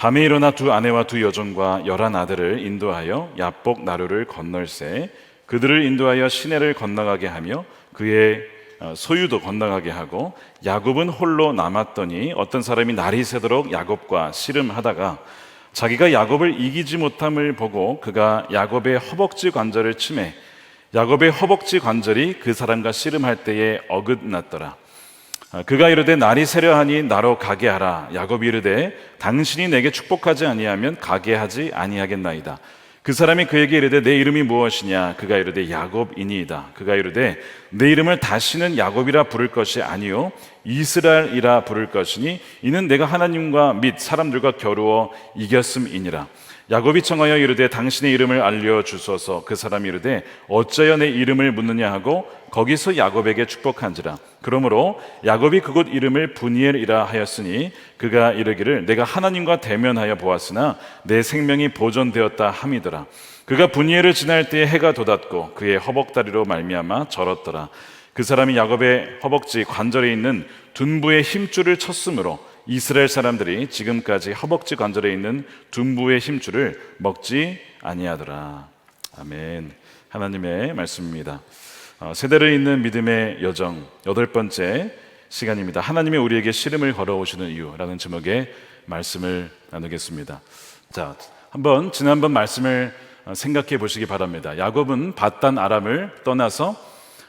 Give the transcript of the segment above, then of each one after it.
밤에 일어나 두 아내와 두 여종과 11 아들을 인도하여 야복 나루를 건널세 그들을 인도하여 시내를 건너가게 하며 그의 소유도 건너가게 하고 야곱은 홀로 남았더니 어떤 사람이 날이 새도록 야곱과 씨름하다가 자기가 야곱을 이기지 못함을 보고 그가 야곱의 허벅지 관절을 치매 야곱의 허벅지 관절이 그 사람과 씨름할 때에 어긋났더라. 그가 이르되 날이 새려하니 나로 가게 하라. 야곱이 이르되 당신이 내게 축복하지 아니하면 가게 하지 아니하겠나이다. 그 사람이 그에게 이르되 내 이름이 무엇이냐? 그가 이르되 야곱이니이다. 그가 이르되 내 이름을 다시는 야곱이라 부를 것이 아니요 이스라엘이라 부를 것이니 이는 내가 하나님과 및 사람들과 겨루어 이겼음이니라. 야곱이 청하여 이르되 당신의 이름을 알려주소서. 그 사람이 이르되 어찌하여 내 이름을 묻느냐 하고 거기서 야곱에게 축복한지라. 그러므로 야곱이 그곳 이름을 브니엘이라 하였으니 그가 이르기를 내가 하나님과 대면하여 보았으나 내 생명이 보존되었다 함이더라. 그가 브니엘을 지날 때에 해가 돋았고 그의 허벅다리로 말미암아 절었더라. 그 사람이 야곱의 허벅지 관절에 있는 둔부의 힘줄을 쳤으므로 이스라엘 사람들이 지금까지 허벅지 관절에 있는 둔부의 힘줄을 먹지 아니하더라. 아멘. 하나님의 말씀입니다. 세대를 잇는 믿음의 여정 8번째 시간입니다. 하나님이 우리에게 씨름을 걸어오시는 이유라는 제목의 말씀을 나누겠습니다. 자, 한번 지난번 말씀을 생각해 보시기 바랍니다. 야곱은 밧단 아람을 떠나서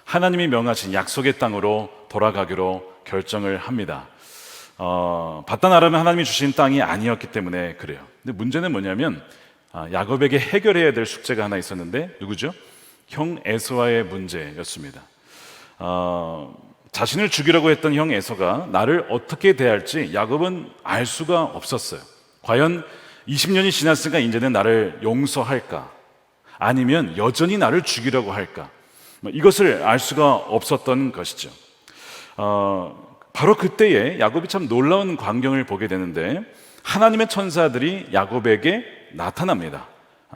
하나님이 명하신 약속의 땅으로 돌아가기로 결정을 합니다. 밧단 아람은 하나님이 주신 땅이 아니었기 때문에 그래요. 근데 문제는 뭐냐면 야곱에게 해결해야 될 숙제가 하나 있었는데 누구죠? 형 에서와의 문제였습니다. 자신을 죽이려고 했던 형 에서가 나를 어떻게 대할지 야곱은 알 수가 없었어요. 과연 20년이 지났으니까 이제는 나를 용서할까? 아니면 여전히 나를 죽이려고 할까? 이것을 알 수가 없었던 것이죠. 바로 그때에 야곱이 참 놀라운 광경을 보게 되는데 하나님의 천사들이 야곱에게 나타납니다.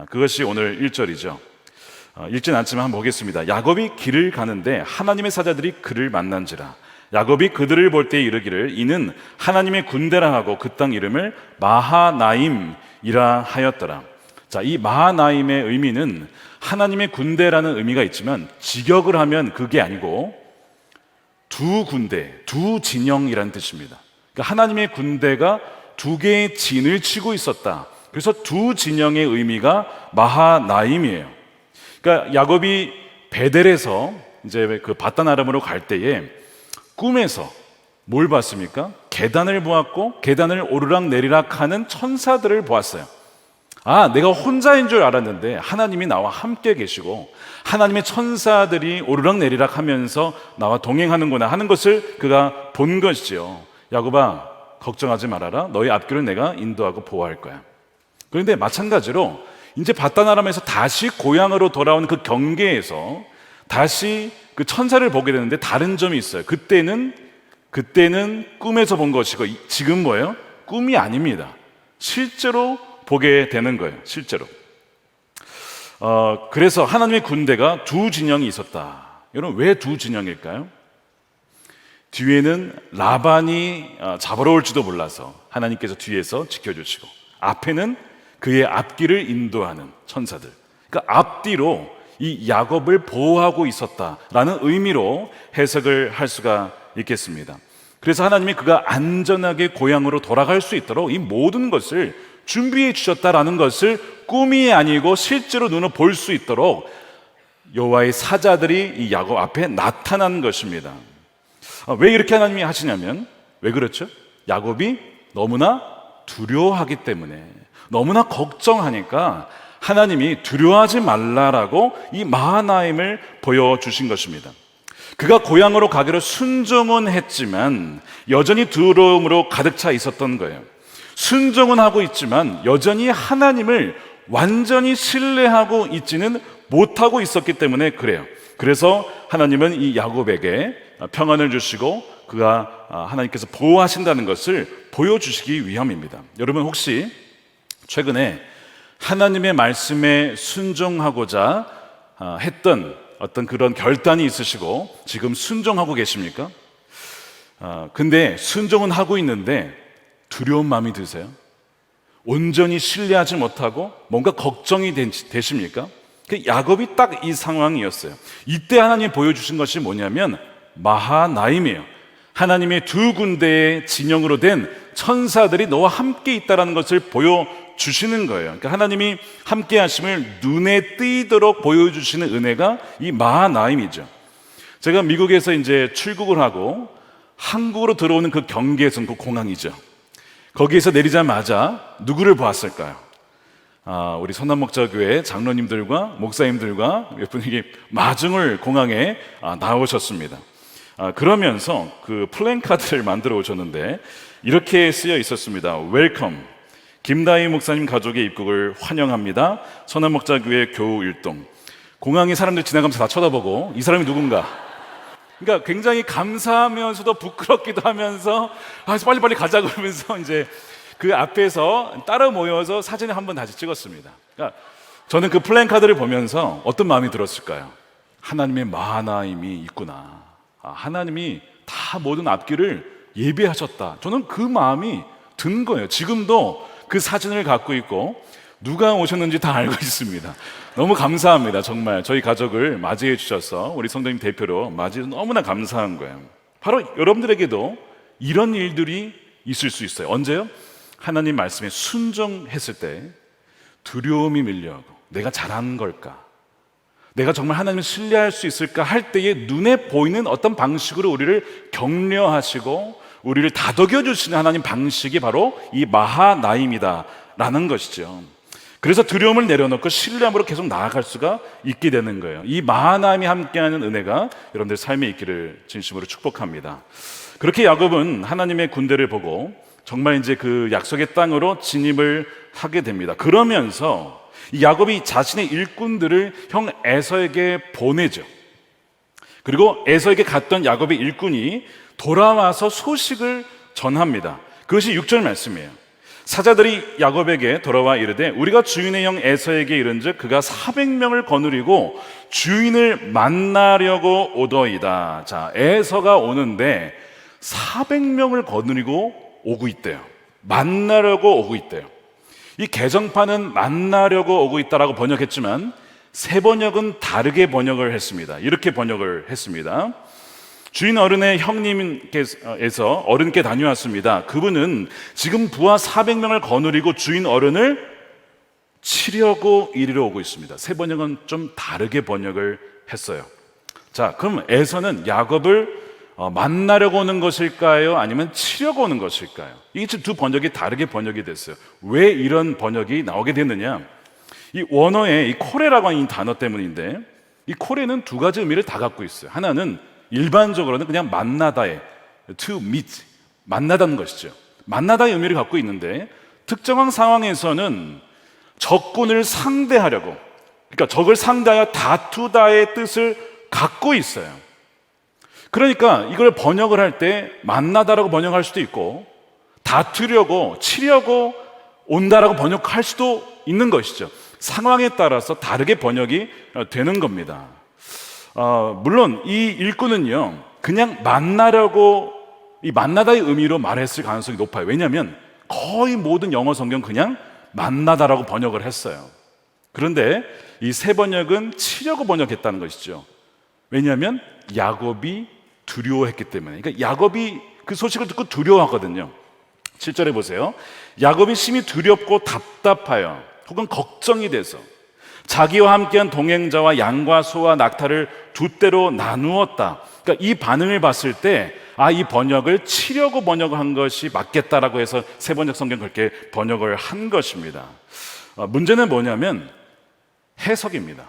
그것이 오늘 1절이죠. 읽진 않지만 한번 보겠습니다. 야곱이 길을 가는데 하나님의 사자들이 그를 만난지라. 야곱이 그들을 볼 때 이르기를 이는 하나님의 군대라 하고 그 땅 이름을 마하나임이라 하였더라. 자, 이 마하나임의 의미는 하나님의 군대라는 의미가 있지만 직역을 하면 그게 아니고 두 군대, 두 진영이라는 뜻입니다. 그러니까 하나님의 군대가 두 개의 진을 치고 있었다. 그래서 두 진영의 의미가 마하나임이에요. 그러니까 야곱이 베델에서 이제 그 밧단 아람으로 갈 때에 꿈에서 뭘 봤습니까? 계단을 보았고 계단을 오르락 내리락 하는 천사들을 보았어요. 내가 혼자인 줄 알았는데 하나님이 나와 함께 계시고 하나님의 천사들이 오르락 내리락 하면서 나와 동행하는구나 하는 것을 그가 본 것이지요. 야곱아, 걱정하지 말아라. 너의 앞길을 내가 인도하고 보호할 거야. 그런데 마찬가지로 이제 밧단 아람에서 다시 고향으로 돌아온 그 경계에서 다시 그 천사를 보게 되는데 다른 점이 있어요. 그때는 꿈에서 본 것이고 지금 뭐예요? 꿈이 아닙니다. 실제로 보게 되는 거예요. 실제로. 그래서 하나님의 군대가 두 진영이 있었다. 여러분, 왜 두 진영일까요? 뒤에는 라반이 잡으러 올지도 몰라서 하나님께서 뒤에서 지켜주시고 앞에는 그의 앞길을 인도하는 천사들. 그러니까 앞뒤로 이 야곱을 보호하고 있었다라는 의미로 해석을 할 수가 있겠습니다. 그래서 하나님이 그가 안전하게 고향으로 돌아갈 수 있도록 이 모든 것을 준비해 주셨다라는 것을 꿈이 아니고 실제로 눈으로 볼 수 있도록 여호와의 사자들이 이 야곱 앞에 나타난 것입니다. 왜 이렇게 하나님이 하시냐면, 왜 그렇죠? 야곱이 너무나 두려워하기 때문에, 너무나 걱정하니까 하나님이 두려워하지 말라라고 이 마하나임을 보여주신 것입니다. 그가 고향으로 가기로 순종은 했지만 여전히 두려움으로 가득 차 있었던 거예요. 순종은 하고 있지만 여전히 하나님을 완전히 신뢰하고 있지는 못하고 있었기 때문에 그래요. 그래서 하나님은 이 야곱에게 평안을 주시고 그가 하나님께서 보호하신다는 것을 보여주시기 위함입니다. 여러분, 혹시 최근에 하나님의 말씀에 순종하고자 했던 어떤 그런 결단이 있으시고 지금 순종하고 계십니까? 근데 순종은 하고 있는데 두려운 마음이 드세요? 온전히 신뢰하지 못하고 뭔가 걱정이 되십니까? 야곱이 딱 이 상황이었어요. 이때 하나님이 보여주신 것이 뭐냐면 마하나임이에요. 하나님의 두 군데의 진영으로 된 천사들이 너와 함께 있다는 것을 보여주시는 거예요. 그러니까 하나님이 함께 하심을 눈에 띄도록 보여주시는 은혜가 이 마하나임이죠. 제가 미국에서 이제 출국을 하고 한국으로 들어오는 그 경계선, 그 공항이죠. 거기에서 내리자마자 누구를 보았을까요? 우리 선남목자교회 장로님들과 목사님들과 몇 분이 마중을 공항에 나오셨습니다. 그러면서 그 플랜카드를 만들어 오셨는데 이렇게 쓰여 있었습니다. 웰컴, 김다희 목사님 가족의 입국을 환영합니다. 선남목자교회 교우 일동. 공항에 사람들 지나가면서 다 쳐다보고 이 사람이 누군가. 그러니까 굉장히 감사하면서도 부끄럽기도 하면서 빨리빨리 가자 그러면서 이제 그 앞에서 따라 모여서 사진을 한번 다시 찍었습니다. 그러니까 저는 그 플랜카드를 보면서 어떤 마음이 들었을까요? 하나님의 마하나임이 있구나. 하나님이 다 모든 앞길을 예비하셨다. 저는 그 마음이 든 거예요. 지금도 그 사진을 갖고 있고 누가 오셨는지 다 알고 있습니다. 너무 감사합니다. 정말 저희 가족을 맞이해 주셔서 우리 성도님 대표로 맞이해서 너무나 감사한 거예요. 바로 여러분들에게도 이런 일들이 있을 수 있어요. 언제요? 하나님 말씀에 순종했을 때 두려움이 밀려오고 내가 잘한 걸까? 내가 정말 하나님을 신뢰할 수 있을까 할 때에 눈에 보이는 어떤 방식으로 우리를 격려하시고 우리를 다독여 주시는 하나님 방식이 바로 이 마하나임이다 라는 것이죠. 그래서 두려움을 내려놓고 신뢰함으로 계속 나아갈 수가 있게 되는 거예요. 이 마하나임이 함께하는 은혜가 여러분들 삶에 있기를 진심으로 축복합니다. 그렇게 야곱은 하나님의 군대를 보고 정말 이제 그 약속의 땅으로 진입을 하게 됩니다. 그러면서 이 야곱이 자신의 일꾼들을 형 에서에게 보내죠. 그리고 에서에게 갔던 야곱의 일꾼이 돌아와서 소식을 전합니다. 그것이 6절 말씀이에요. 사자들이 야곱에게 돌아와 이르되 우리가 주인의 형 에서에게 이른즉 그가 400명을 거느리고 주인을 만나려고 오더이다. 자, 에서가 오는데 400명을 거느리고 오고 있대요. 만나려고 오고 있대요. 이 개정판은 만나려고 오고 있다라고 번역했지만 세 번역은 다르게 번역을 했습니다. 이렇게 번역을 했습니다. 주인 어른의 형님께서 어른께 다녀왔습니다. 그분은 지금 부하 400명을 거느리고 주인 어른을 치려고 이리로 오고 있습니다. 세 번역은 좀 다르게 번역을 했어요. 자, 그럼 에서는 야곱을 만나려고 오는 것일까요? 아니면 치려고 오는 것일까요? 이게 지금 두 번역이 다르게 번역이 됐어요. 왜 이런 번역이 나오게 됐느냐? 이 원어의 이 코레라고 하는 이 단어 때문인데 이 코레는 두 가지 의미를 다 갖고 있어요. 하나는 일반적으로는 그냥 만나다의 to meet, 만나다는 것이죠. 만나다의 의미를 갖고 있는데 특정한 상황에서는 적군을 상대하려고, 그러니까 적을 상대하여 다투다의 뜻을 갖고 있어요. 그러니까 이걸 번역을 할 때 만나다라고 번역할 수도 있고 다투려고 치려고 온다라고 번역할 수도 있는 것이죠. 상황에 따라서 다르게 번역이 되는 겁니다. 물론 이 일꾼은요 그냥 만나려고 이 만나다의 의미로 말했을 가능성이 높아요. 왜냐하면 거의 모든 영어 성경 그냥 만나다라고 번역을 했어요. 그런데 이 세 번역은 치려고 번역했다는 것이죠. 왜냐하면 야곱이 두려워했기 때문에. 그러니까 야곱이 그 소식을 듣고 두려워하거든요. 7절에 보세요. 야곱이 심히 두렵고 답답하여 혹은 걱정이 돼서 자기와 함께한 동행자와 양과 소와 낙타를 두 떼로 나누었다. 그러니까 이 반응을 봤을 때 이 번역을 치려고 번역을 한 것이 맞겠다라고 해서 세 번역 성경 그렇게 번역을 한 것입니다. 문제는 뭐냐면 해석입니다.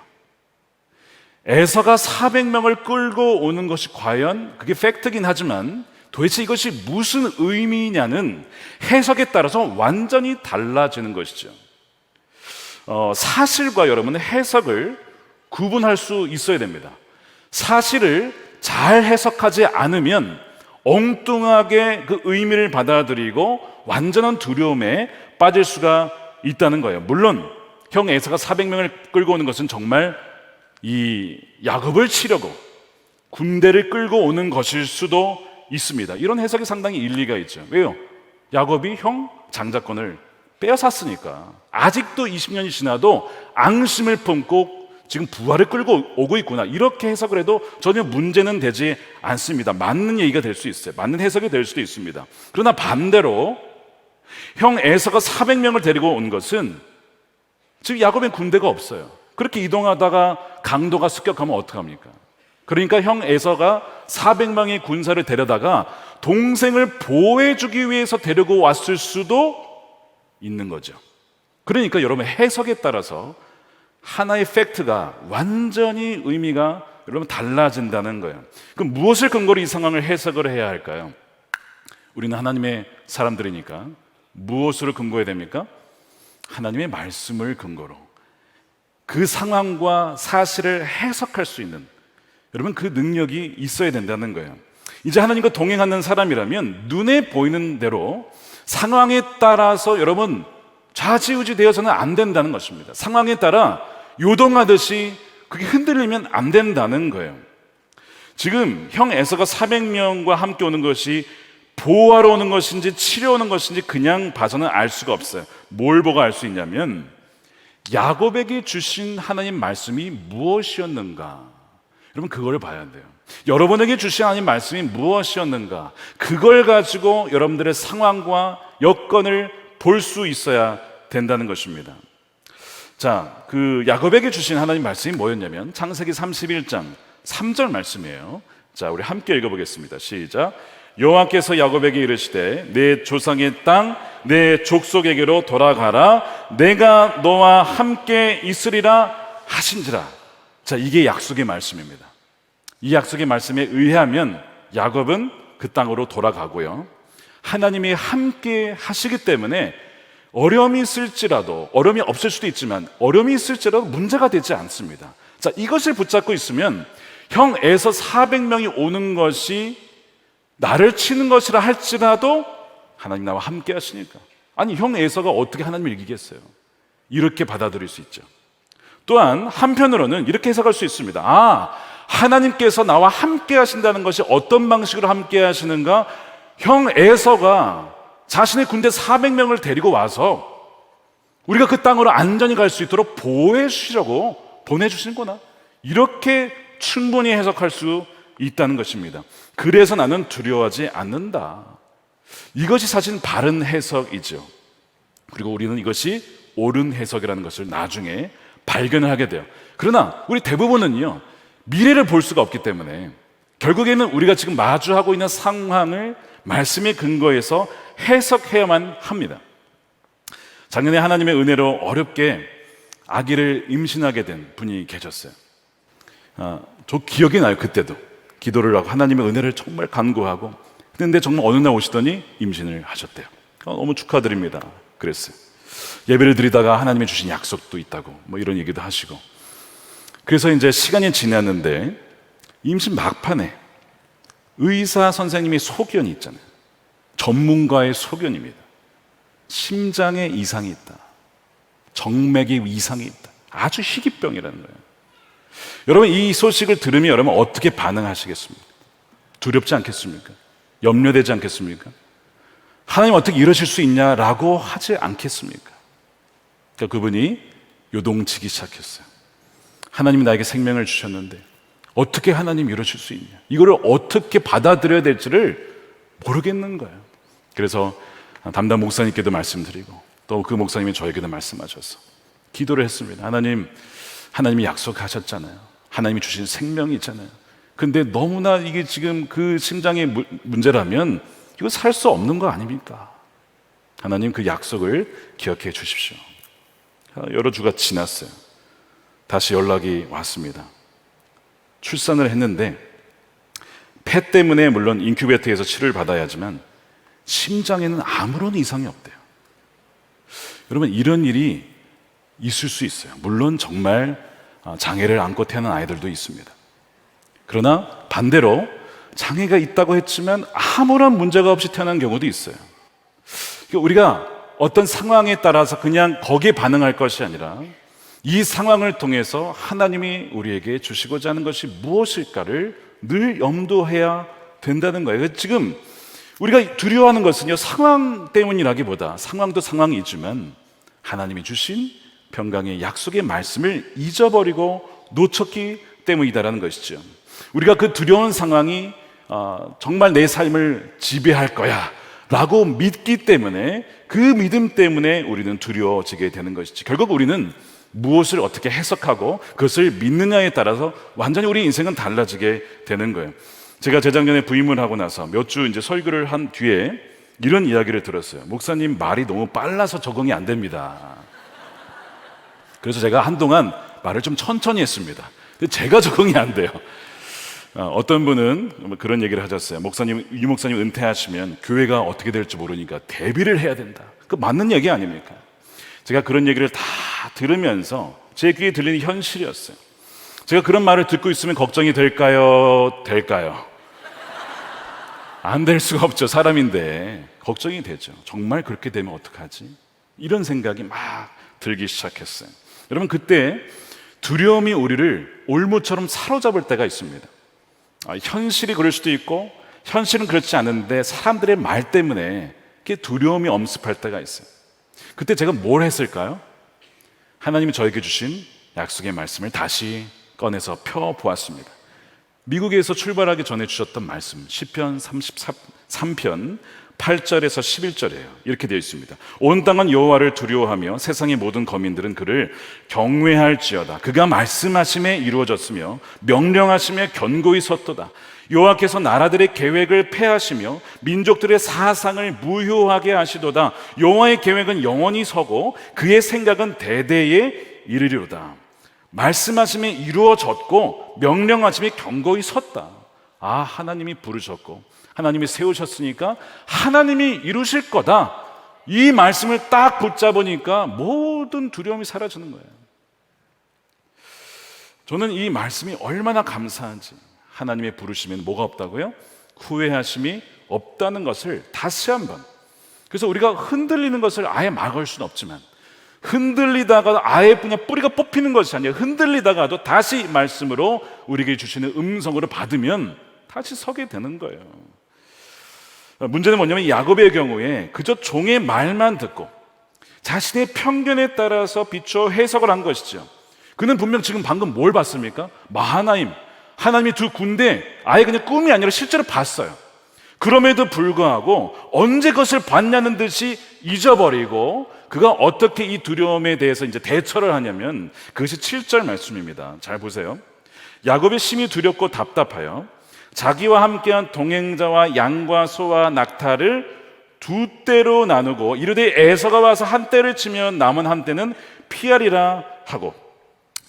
에서가 400명을 끌고 오는 것이 과연 그게 팩트긴 하지만 도대체 이것이 무슨 의미냐는 해석에 따라서 완전히 달라지는 것이죠. 사실과 여러분의 해석을 구분할 수 있어야 됩니다. 사실을 잘 해석하지 않으면 엉뚱하게 그 의미를 받아들이고 완전한 두려움에 빠질 수가 있다는 거예요. 물론 형 에서가 400명을 끌고 오는 것은 정말 이 야곱을 치려고 군대를 끌고 오는 것일 수도 있습니다. 이런 해석이 상당히 일리가 있죠. 왜요? 야곱이 형 장자권을 빼앗았으니까 아직도 20년이 지나도 앙심을 품고 지금 부활을 끌고 오고 있구나, 이렇게 해석을 해도 전혀 문제는 되지 않습니다. 맞는 얘기가 될 수 있어요. 맞는 해석이 될 수도 있습니다. 그러나 반대로 형 에서가 400명을 데리고 온 것은 지금 야곱엔 군대가 없어요. 그렇게 이동하다가 강도가 습격하면 어떡합니까? 그러니까 형 에서가 400명의 군사를 데려다가 동생을 보호해주기 위해서 데리고 왔을 수도 있는 거죠. 그러니까 여러분, 해석에 따라서 하나의 팩트가 완전히 의미가 여러분 달라진다는 거예요. 그럼 무엇을 근거로 이 상황을 해석을 해야 할까요? 우리는 하나님의 사람들이니까 무엇으로 근거해야 됩니까? 하나님의 말씀을 근거로 그 상황과 사실을 해석할 수 있는, 여러분, 그 능력이 있어야 된다는 거예요. 이제 하나님과 동행하는 사람이라면 눈에 보이는 대로 상황에 따라서 여러분 좌지우지 되어서는 안 된다는 것입니다. 상황에 따라 요동하듯이 그게 흔들리면 안 된다는 거예요. 지금 형 에서가 400명과 함께 오는 것이 보호하러 오는 것인지 치료 오는 것인지 그냥 봐서는 알 수가 없어요. 뭘 보고 알 수 있냐면 야곱에게 주신 하나님 말씀이 무엇이었는가, 여러분 그걸 봐야 돼요. 여러분에게 주신 하나님 말씀이 무엇이었는가, 그걸 가지고 여러분들의 상황과 여건을 볼 수 있어야 된다는 것입니다. 자, 그 야곱에게 주신 하나님 말씀이 뭐였냐면 창세기 31장 3절 말씀이에요. 자, 우리 함께 읽어보겠습니다. 시작. 여호와께서 야곱에게 이르시되 내 조상의 땅 내 족속에게로 돌아가라, 내가 너와 함께 있으리라 하신지라. 자, 이게 약속의 말씀입니다. 이 약속의 말씀에 의하면 야곱은 그 땅으로 돌아가고요, 하나님이 함께 하시기 때문에 어려움이 있을지라도, 어려움이 없을 수도 있지만 어려움이 있을지라도 문제가 되지 않습니다. 자, 이것을 붙잡고 있으면 형 에서 400명이 오는 것이 나를 치는 것이라 할지라도 하나님 나와 함께 하시니까, 아니 형 에서가 어떻게 하나님을 이기겠어요? 이렇게 받아들일 수 있죠. 또한 한편으로는 이렇게 해석할 수 있습니다. 아, 하나님께서 나와 함께 하신다는 것이 어떤 방식으로 함께 하시는가? 형 에서가 자신의 군대 400명을 데리고 와서 우리가 그 땅으로 안전히 갈 수 있도록 보호해 주시려고 보내주시는구나, 이렇게 충분히 해석할 수 있다는 것입니다. 그래서 나는 두려워하지 않는다. 이것이 사실 바른 해석이죠. 그리고 우리는 이것이 옳은 해석이라는 것을 나중에 발견을 하게 돼요. 그러나 우리 대부분은요, 미래를 볼 수가 없기 때문에 결국에는 우리가 지금 마주하고 있는 상황을 말씀의 근거에서 해석해야만 합니다. 작년에 하나님의 은혜로 어렵게 아기를 임신하게 된 분이 계셨어요. 저 기억이 나요. 그때도 기도를 하고 하나님의 은혜를 정말 간구하고, 근데 정말 어느 날 오시더니 임신을 하셨대요. 너무 축하드립니다 그랬어요. 예배를 드리다가 하나님이 주신 약속도 있다고 뭐 이런 얘기도 하시고, 그래서 이제 시간이 지났는데 임신 막판에 의사 선생님이 소견이 있잖아요. 전문가의 소견입니다. 심장에 이상이 있다, 정맥에 이상이 있다, 아주 희귀병이라는 거예요. 여러분, 이 소식을 들으면 여러분 어떻게 반응하시겠습니까? 두렵지 않겠습니까? 염려되지 않겠습니까? 하나님 어떻게 이러실 수 있냐라고 하지 않겠습니까? 그러니까 그분이 요동치기 시작했어요. 하나님이 나에게 생명을 주셨는데 어떻게 하나님 이러실 수 있냐, 이거를 어떻게 받아들여야 될지를 모르겠는 거예요. 그래서 담당 목사님께도 말씀드리고 또 그 목사님이 저에게도 말씀하셔서 기도를 했습니다. 하나님이 약속하셨잖아요. 하나님이 주신 생명이 있잖아요. 근데 너무나 이게 지금 그 심장의 문제라면 이거 살 수 없는 거 아닙니까? 하나님 그 약속을 기억해 주십시오. 여러 주가 지났어요. 다시 연락이 왔습니다. 출산을 했는데 폐 때문에 물론 인큐베이터에서 치료를 받아야 하지만 심장에는 아무런 이상이 없대요. 여러분, 이런 일이 있을 수 있어요. 물론 정말 장애를 안고 태어난 아이들도 있습니다. 그러나 반대로 장애가 있다고 했지만 아무런 문제가 없이 태어난 경우도 있어요. 우리가 어떤 상황에 따라서 그냥 거기에 반응할 것이 아니라 이 상황을 통해서 하나님이 우리에게 주시고자 하는 것이 무엇일까를 늘 염두해야 된다는 거예요. 지금 우리가 두려워하는 것은요, 상황 때문이라기보다, 상황도 상황이지만 하나님이 주신 평강의 약속의 말씀을 잊어버리고 놓쳤기 때문이다라는 것이죠. 우리가 그 두려운 상황이 정말 내 삶을 지배할 거야 라고 믿기 때문에, 그 믿음 때문에 우리는 두려워지게 되는 것이지, 결국 우리는 무엇을 어떻게 해석하고 그것을 믿느냐에 따라서 완전히 우리 인생은 달라지게 되는 거예요. 제가 재작년에 부임을 하고 나서 몇 주 이제 설교를 한 뒤에 이런 이야기를 들었어요. 목사님 말이 너무 빨라서 적응이 안 됩니다. 그래서 제가 한동안 말을 좀 천천히 했습니다. 근데 제가 적응이 안 돼요. 어떤 분은 그런 얘기를 하셨어요. 목사님, 유 목사님 은퇴하시면 교회가 어떻게 될지 모르니까 대비를 해야 된다. 그 맞는 얘기 아닙니까? 제가 그런 얘기를 다 들으면서 제 귀에 들리는 현실이었어요. 제가 그런 말을 듣고 있으면 걱정이 될까요? 안 될 수가 없죠. 사람인데 걱정이 되죠. 정말 그렇게 되면 어떡하지? 이런 생각이 막 들기 시작했어요. 여러분, 그때 두려움이 우리를 올무처럼 사로잡을 때가 있습니다. 현실이 그럴 수도 있고 현실은 그렇지 않은데 사람들의 말 때문에 두려움이 엄습할 때가 있어요. 그때 제가 뭘 했을까요? 하나님이 저에게 주신 약속의 말씀을 다시 꺼내서 펴보았습니다. 미국에서 출발하기 전에 주셨던 말씀, 시편 33편 8절에서 11절이에요. 이렇게 되어 있습니다. 온 땅은 여호와를 두려워하며 세상의 모든 거민들은 그를 경외할지어다. 그가 말씀하심에 이루어졌으며 명령하심에 견고히 섰도다. 여호와께서 나라들의 계획을 폐하시며 민족들의 사상을 무효하게 하시도다. 여호와의 계획은 영원히 서고 그의 생각은 대대에 이르리로다. 말씀하심에 이루어졌고 명령하심에 견고히 섰다. 하나님이 부르셨고 하나님이 세우셨으니까 하나님이 이루실 거다. 이 말씀을 딱 붙잡으니까 모든 두려움이 사라지는 거예요. 저는 이 말씀이 얼마나 감사한지, 하나님의 부르심에는 뭐가 없다고요? 후회하심이 없다는 것을 다시 한번, 그래서 우리가 흔들리는 것을 아예 막을 수는 없지만, 흔들리다가 아예 그냥 뿌리가 뽑히는 것이 아니라 흔들리다가도 다시 말씀으로 우리에게 주시는 음성으로 받으면 다시 서게 되는 거예요. 문제는 뭐냐면 야곱의 경우에 그저 종의 말만 듣고 자신의 편견에 따라서 비추어 해석을 한 것이죠. 그는 분명 지금 방금 뭘 봤습니까? 마하나임, 하나님이 두 군대, 아예 그냥 꿈이 아니라 실제로 봤어요. 그럼에도 불구하고 언제 그것을 봤냐는 듯이 잊어버리고 그가 어떻게 이 두려움에 대해서 이제 대처를 하냐면 그것이 7절 말씀입니다. 잘 보세요. 야곱이 심히 두렵고 답답하여 자기와 함께한 동행자와 양과 소와 낙타를 두 떼로 나누고 이르되 에서가 와서 한 떼를 치면 남은 한 떼는 피하리라 하고.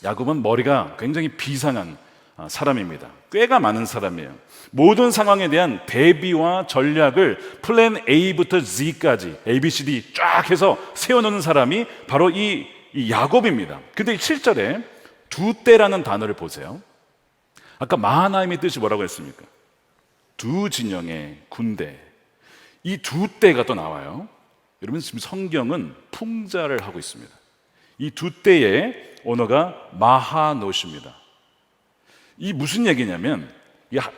야곱은 머리가 굉장히 비상한 사람입니다. 꾀가 많은 사람이에요. 모든 상황에 대한 대비와 전략을 플랜 A부터 Z까지 ABCD 쫙 해서 세워놓는 사람이 바로 이 야곱입니다. 근데 7절에 두 떼라는 단어를 보세요. 아까 마하나임의 뜻이 뭐라고 했습니까? 두 진영의 군대. 이 두 떼가 또 나와요. 여러분, 지금 성경은 풍자를 하고 있습니다. 이 두 떼의 언어가 마하노시입니다. 이 무슨 얘기냐면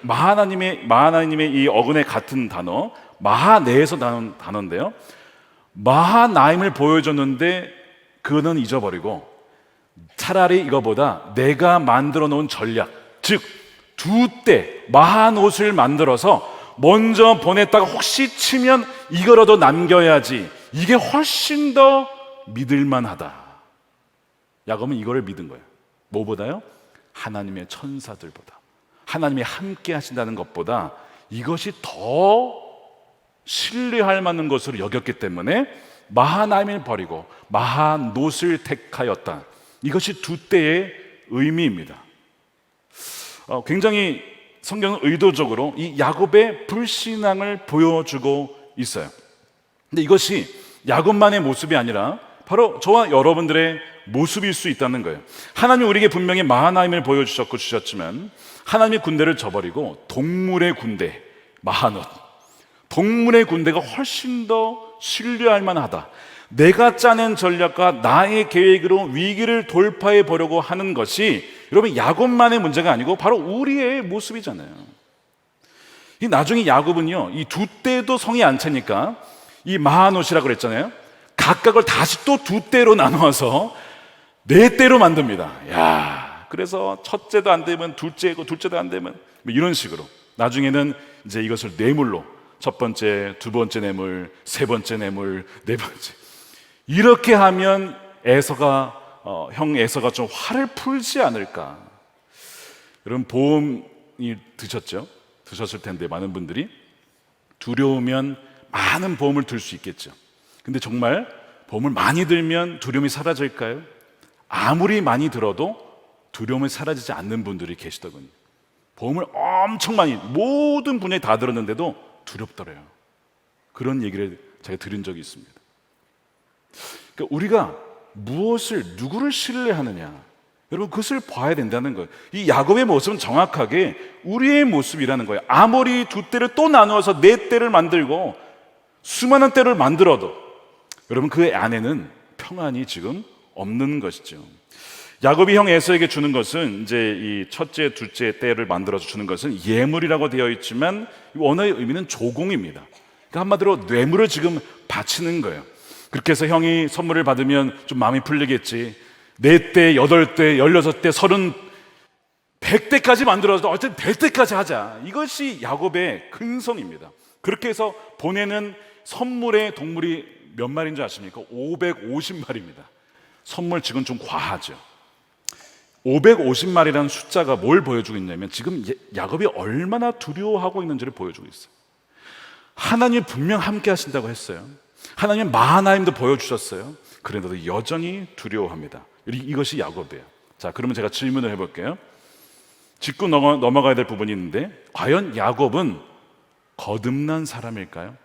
마하나님의 이 어근에 같은 단어, 마하내에서 나온 단어인데요. 마하나임을 보여줬는데 그는 잊어버리고 차라리 이거보다 내가 만들어 놓은 전략, 즉 두 떼 마하노스를 만들어서 먼저 보냈다가 혹시 치면 이거라도 남겨야지, 이게 훨씬 더 믿을만하다. 야곱은 이거를 믿은 거예요. 뭐보다요? 하나님의 천사들보다, 하나님이 함께 하신다는 것보다 이것이 더 신뢰할 만한 것으로 여겼기 때문에 마하나임을 버리고 마하노스를 택하였다. 이것이 두 떼의 의미입니다. 굉장히 성경은 의도적으로 이 야곱의 불신앙을 보여주고 있어요. 근데 이것이 야곱만의 모습이 아니라 바로 저와 여러분들의 모습일 수 있다는 거예요. 하나님이 우리에게 분명히 마하나임을 보여주셨고 주셨지만 하나님의 군대를 저버리고 동물의 군대, 마하넛, 동물의 군대가 훨씬 더 신뢰할 만하다. 내가 짜낸 전략과 나의 계획으로 위기를 돌파해 보려고 하는 것이 여러분 야곱만의 문제가 아니고 바로 우리의 모습이잖아요. 이 나중에 야곱은요, 이 두 떼도 성이 안 차니까 이 마하노시라고 그랬잖아요. 각각을 다시 또 두 떼로 나누어서 네 떼로 만듭니다. 야, 그래서 첫째도 안 되면 둘째고 둘째도 안 되면 뭐 이런 식으로 나중에는 이제 이것을 뇌물로 첫 번째, 두 번째 뇌물, 세 번째 뇌물, 네 번째 이렇게 하면 형 에서가 좀 화를 풀지 않을까. 여러분 보험이 드셨을 텐데 많은 분들이 두려우면 많은 보험을 들 수 있겠죠. 근데 정말 보험을 많이 들면 두려움이 사라질까요? 아무리 많이 들어도 두려움이 사라지지 않는 분들이 계시더군요. 보험을 엄청 많이 모든 분야에 다 들었는데도 두렵더래요. 그런 얘기를 제가 들은 적이 있습니다. 그러니까 우리가 누구를 신뢰하느냐, 여러분 그것을 봐야 된다는 거예요. 이 야곱의 모습은 정확하게 우리의 모습이라는 거예요. 아무리 두 떼를 또 나누어서 네 떼를 만들고 수많은 떼를 만들어도 여러분 그 안에는 평안이 지금 없는 것이죠. 야곱이 형 에서에게 주는 것은 이제 이 첫째, 둘째 떼를 만들어서 주는 것은 예물이라고 되어 있지만 원어의 의미는 조공입니다. 그러니까 한마디로 뇌물을 지금 바치는 거예요. 그렇게 해서 형이 선물을 받으면 좀 마음이 풀리겠지. 4대, 8대, 16대, 30, 100대까지 만들어서 어쨌든 100대까지 하자. 이것이 야곱의 근성입니다. 그렇게 해서 보내는 선물의 동물이 몇 마리인 줄 아십니까? 550마리입니다. 선물 지금 좀 과하죠. 550마리라는 숫자가 뭘 보여주고 있냐면 지금 야곱이 얼마나 두려워하고 있는지를 보여주고 있어요. 하나님이 분명 함께 하신다고 했어요. 하나님은 마하나임도 보여주셨어요. 그런데도 여전히 두려워합니다. 이것이 야곱이에요. 자, 그러면 제가 질문을 해볼게요. 짚고 넘어가야 될 부분이 있는데 과연 야곱은 거듭난 사람일까요?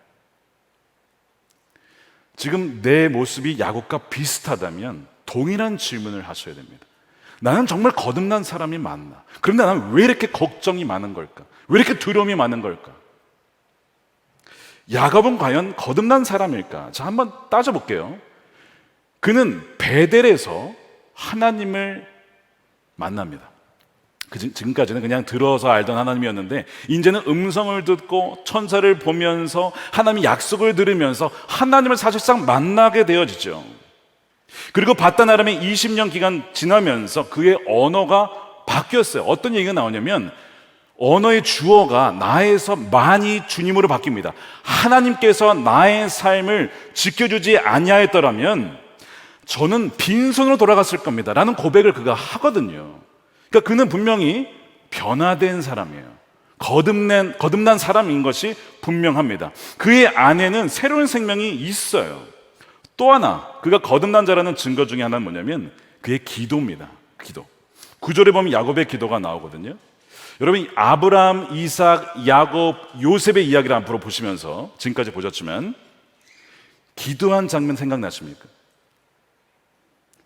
지금 내 모습이 야곱과 비슷하다면 동일한 질문을 하셔야 됩니다. 나는 정말 거듭난 사람이 맞나? 그런데 나는 왜 이렇게 걱정이 많은 걸까? 왜 이렇게 두려움이 많은 걸까? 야곱은 과연 거듭난 사람일까? 자, 한번 따져볼게요. 그는 베델에서 하나님을 만납니다. 지금까지는 그냥 들어서 알던 하나님이었는데 이제는 음성을 듣고 천사를 보면서 하나님의 약속을 들으면서 하나님을 사실상 만나게 되어지죠. 그리고 바단 아람의 20년 기간 지나면서 그의 언어가 바뀌었어요. 어떤 얘기가 나오냐면 언어의 주어가 나에서 많이 주님으로 바뀝니다. 하나님께서 나의 삶을 지켜주지 아니하였더라면 저는 빈손으로 돌아갔을 겁니다 라는 고백을 그가 하거든요. 그러니까 그는 분명히 변화된 사람이에요. 거듭난 사람인 것이 분명합니다. 그의 안에는 새로운 생명이 있어요. 또 하나 그가 거듭난 자라는 증거 중에 하나는 뭐냐면 그의 기도입니다. 기도. 9절에 보면 야곱의 기도가 나오거든요. 여러분 아브라함, 이삭, 야곱, 요셉의 이야기를 앞으로 보시면서 지금까지 보셨지만 기도한 장면 생각나십니까?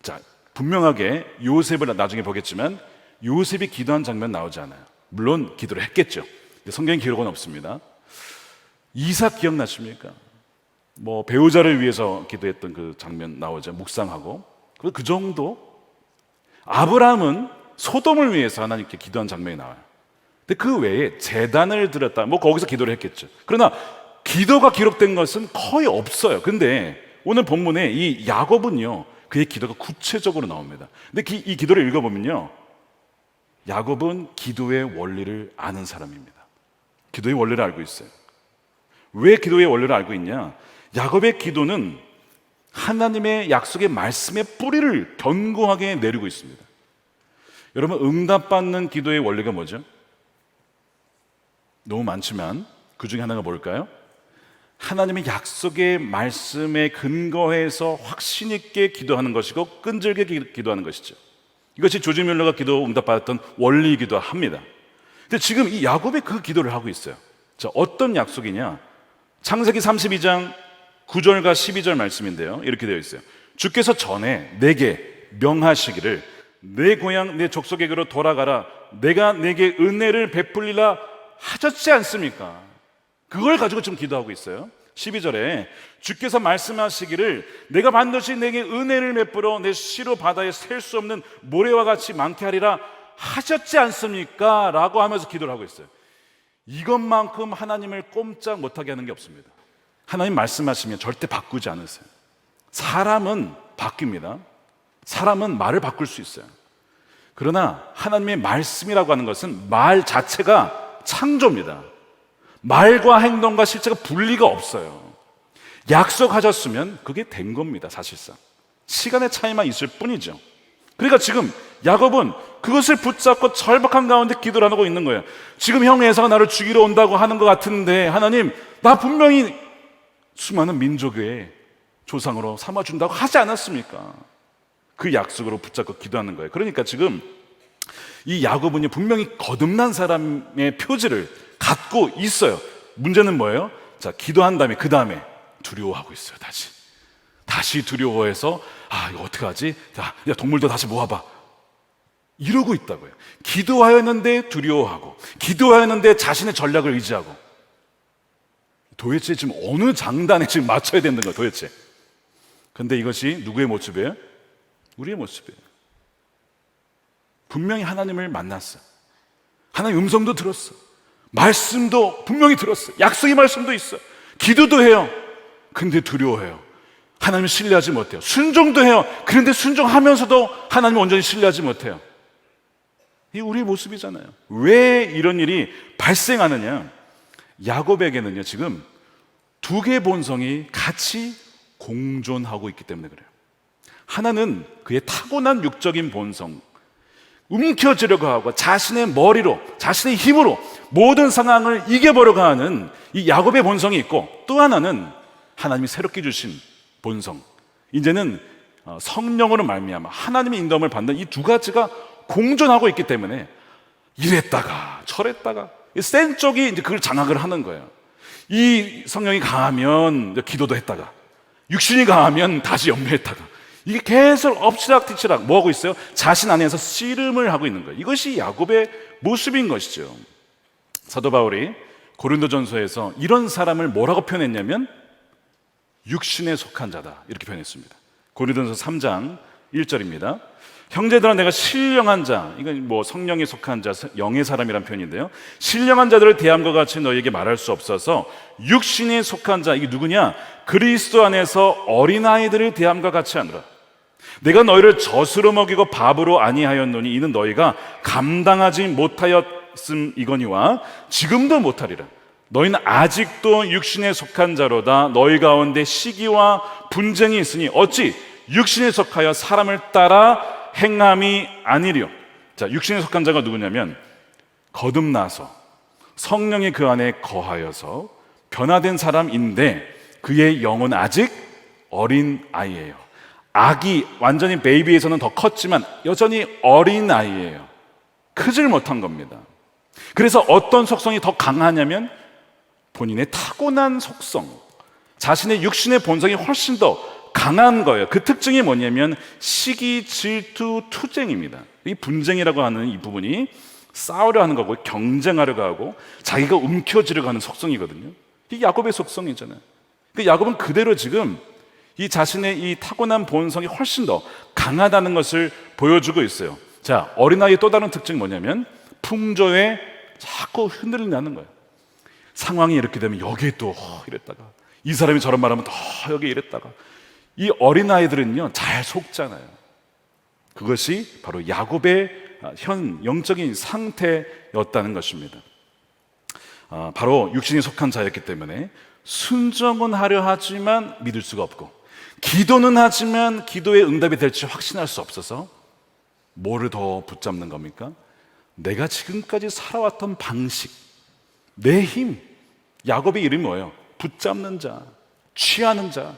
자, 분명하게 요셉을 나중에 보겠지만 요셉이 기도한 장면 나오지 않아요. 물론 기도를 했겠죠. 성경에 기록은 없습니다. 이삭 기억나십니까? 뭐 배우자를 위해서 기도했던 그 장면 나오죠. 묵상하고 그 정도. 아브라함은 소돔을 위해서 하나님께 기도한 장면이 나와요. 근데 그 외에 제단을 드렸다, 뭐 거기서 기도를 했겠죠. 그러나 기도가 기록된 것은 거의 없어요. 근데 오늘 본문에 이 야곱은요, 그의 기도가 구체적으로 나옵니다. 근데 이 기도를 읽어보면요, 야곱은 기도의 원리를 아는 사람입니다. 기도의 원리를 알고 있어요. 왜 기도의 원리를 알고 있냐? 야곱의 기도는 하나님의 약속의 말씀의 뿌리를 견고하게 내리고 있습니다. 여러분, 응답받는 기도의 원리가 뭐죠? 너무 많지만 그 중에 하나가 뭘까요? 하나님의 약속의 말씀에 근거해서 확신 있게 기도하는 것이고 끈질기게 기도하는 것이죠. 이것이 조지 뮬러가 기도 응답받았던 원리이기도 합니다. 근데 지금 이 야곱이 그 기도를 하고 있어요. 자, 어떤 약속이냐? 창세기 32장 9절과 12절 말씀인데요, 이렇게 되어 있어요. 주께서 전에 내게 명하시기를 내 고향 내 족속에게로 돌아가라, 내가 내게 은혜를 베풀리라 하셨지 않습니까? 그걸 가지고 지금 기도하고 있어요. 12절에 주께서 말씀하시기를 내가 반드시 내게 은혜를 베풀어 내 시로 바다에 셀 수 없는 모래와 같이 많게 하리라 하셨지 않습니까? 라고 하면서 기도를 하고 있어요. 이것만큼 하나님을 꼼짝 못하게 하는 게 없습니다. 하나님 말씀하시면 절대 바꾸지 않으세요. 사람은 바뀝니다. 사람은 말을 바꿀 수 있어요. 그러나 하나님의 말씀이라고 하는 것은 말 자체가 창조입니다. 말과 행동과 실체가 분리가 없어요. 약속하셨으면 그게 된 겁니다. 사실상 시간의 차이만 있을 뿐이죠. 그러니까 지금 야곱은 그것을 붙잡고 절박한 가운데 기도를 하고 있는 거예요. 지금 형 에사가 나를 죽이러 온다고 하는 것 같은데 하나님, 나 분명히 수많은 민족의 조상으로 삼아준다고 하지 않았습니까? 그 약속으로 붙잡고 기도하는 거예요. 그러니까 지금 이 야곱은 분명히 거듭난 사람의 표지를 갖고 있어요. 문제는 뭐예요? 자, 기도한 다음에 그 다음에 두려워하고 있어요. 다시 두려워해서 이거 어떡하지? 야, 동물도 다시 모아봐. 이러고 있다고요. 기도하였는데 두려워하고, 기도하였는데 자신의 전략을 의지하고. 도대체 지금 어느 장단에 지금 맞춰야 되는 거예요, 도대체? 근데 이것이 누구의 모습이에요? 우리의 모습이에요. 분명히 하나님을 만났어. 하나님 음성도 들었어. 말씀도 분명히 들었어. 약속의 말씀도 있어. 기도도 해요. 근데 두려워해요. 하나님을 신뢰하지 못해요. 순종도 해요. 그런데 순종하면서도 하나님을 온전히 신뢰하지 못해요. 이게 우리의 모습이잖아요. 왜 이런 일이 발생하느냐? 야곱에게는요, 지금 두 개의 본성이 같이 공존하고 있기 때문에 그래요. 하나는 그의 타고난 육적인 본성, 움켜쥐려고 하고 자신의 머리로, 자신의 힘으로 모든 상황을 이겨보려고 하는 이 야곱의 본성이 있고, 또 하나는 하나님이 새롭게 주신 본성, 이제는 성령으로 말미암아 하나님의 인도함을 받는 이 두 가지가 공존하고 있기 때문에 이랬다가 저랬다가 센 쪽이 이제 그걸 장악을 하는 거예요. 이 성령이 강하면 기도도 했다가, 육신이 강하면 다시 염려했다가, 이게 계속 엎치락뒤치락 뭐 하고 있어요? 자신 안에서 씨름을 하고 있는 거예요. 이것이 야곱의 모습인 것이죠. 사도 바울이 고린도전서에서 이런 사람을 뭐라고 표현했냐면 육신에 속한 자다, 이렇게 표현했습니다. 고린도전서 3장 1절입니다. 형제들아, 내가 신령한 자, 이건 뭐 성령에 속한 자, 영의 사람이란 표현인데요, 신령한 자들을 대함과 같이 너희에게 말할 수 없어서 육신에 속한 자, 이게 누구냐? 그리스도 안에서 어린아이들을 대함과 같이 하느라. 내가 너희를 젖으로 먹이고 밥으로 아니하였노니 이는 너희가 감당하지 못하였음이거니와 지금도 못하리라. 너희는 아직도 육신에 속한 자로다. 너희 가운데 시기와 분쟁이 있으니 어찌 육신에 속하여 사람을 따라 행함이 아니리요. 자, 육신에 속한 자가 누구냐면 거듭나서 성령이 그 안에 거하여서 변화된 사람인데 그의 영은 아직 어린 아이예요. 아기, 완전히 베이비에서는 더 컸지만 여전히 어린 아이예요. 크질 못한 겁니다. 그래서 어떤 속성이 더 강하냐면 본인의 타고난 속성, 자신의 육신의 본성이 훨씬 더 강한 거예요. 그 특징이 뭐냐면 시기, 질투, 투쟁입니다. 이 분쟁이라고 하는 이 부분이 싸우려 하는 거고 경쟁하려고 하고 자기가 움켜쥐려고 하는 속성이거든요. 이 야곱의 속성이잖아요. 그 야곱은 그대로 지금 이 자신의 이 타고난 본성이 훨씬 더 강하다는 것을 보여주고 있어요. 자, 어린아이의 또 다른 특징이 뭐냐면 풍조에 자꾸 흔들린다는 거예요. 상황이 이렇게 되면 여기에 또 이랬다가, 이 사람이 저런 말하면 더 여기 이랬다가, 이 어린아이들은요 잘 속잖아요. 그것이 바로 야곱의 현 영적인 상태였다는 것입니다. 바로 육신이 속한 자였기 때문에 순종은 하려 하지만 믿을 수가 없고, 기도는 하지만 기도의 응답이 될지 확신할 수 없어서 뭐를 더 붙잡는 겁니까? 내가 지금까지 살아왔던 방식, 내 힘. 야곱의 이름이 뭐예요? 붙잡는 자, 취하는 자.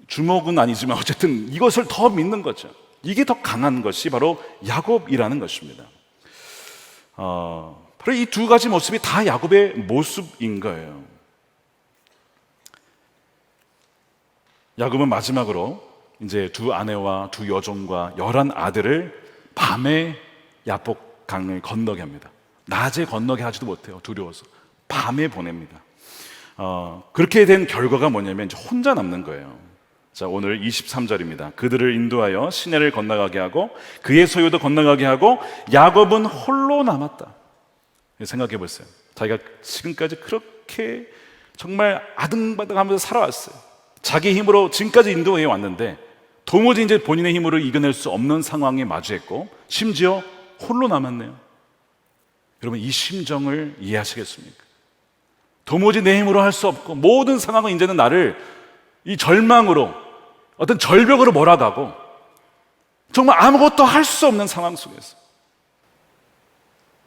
주먹은 아니지만 어쨌든 이것을 더 믿는 거죠. 이게 더 강한 것이 바로 야곱이라는 것입니다. 바로 이 두 가지 모습이 다 야곱의 모습인 거예요. 야곱은 마지막으로 이제 두 아내와 두 여종과 11 아들을 밤에 야복 강을 건너게 합니다. 낮에 건너게 하지도 못해요. 두려워서. 밤에 보냅니다. 그렇게 된 결과가 뭐냐면 이제 혼자 남는 거예요. 자, 오늘 23절입니다. 그들을 인도하여 시내를 건너가게 하고 그의 소유도 건너가게 하고 야곱은 홀로 남았다. 생각해 보세요. 자기가 지금까지 그렇게 정말 아등바등하면서 살아왔어요. 자기 힘으로 지금까지 인도해 왔는데 도무지 이제 본인의 힘으로 이겨낼 수 없는 상황에 마주했고 심지어 홀로 남았네요. 여러분, 이 심정을 이해하시겠습니까? 도무지 내 힘으로 할 수 없고 모든 상황은 이제는 나를 이 절망으로, 어떤 절벽으로 몰아가고 정말 아무것도 할 수 없는 상황 속에서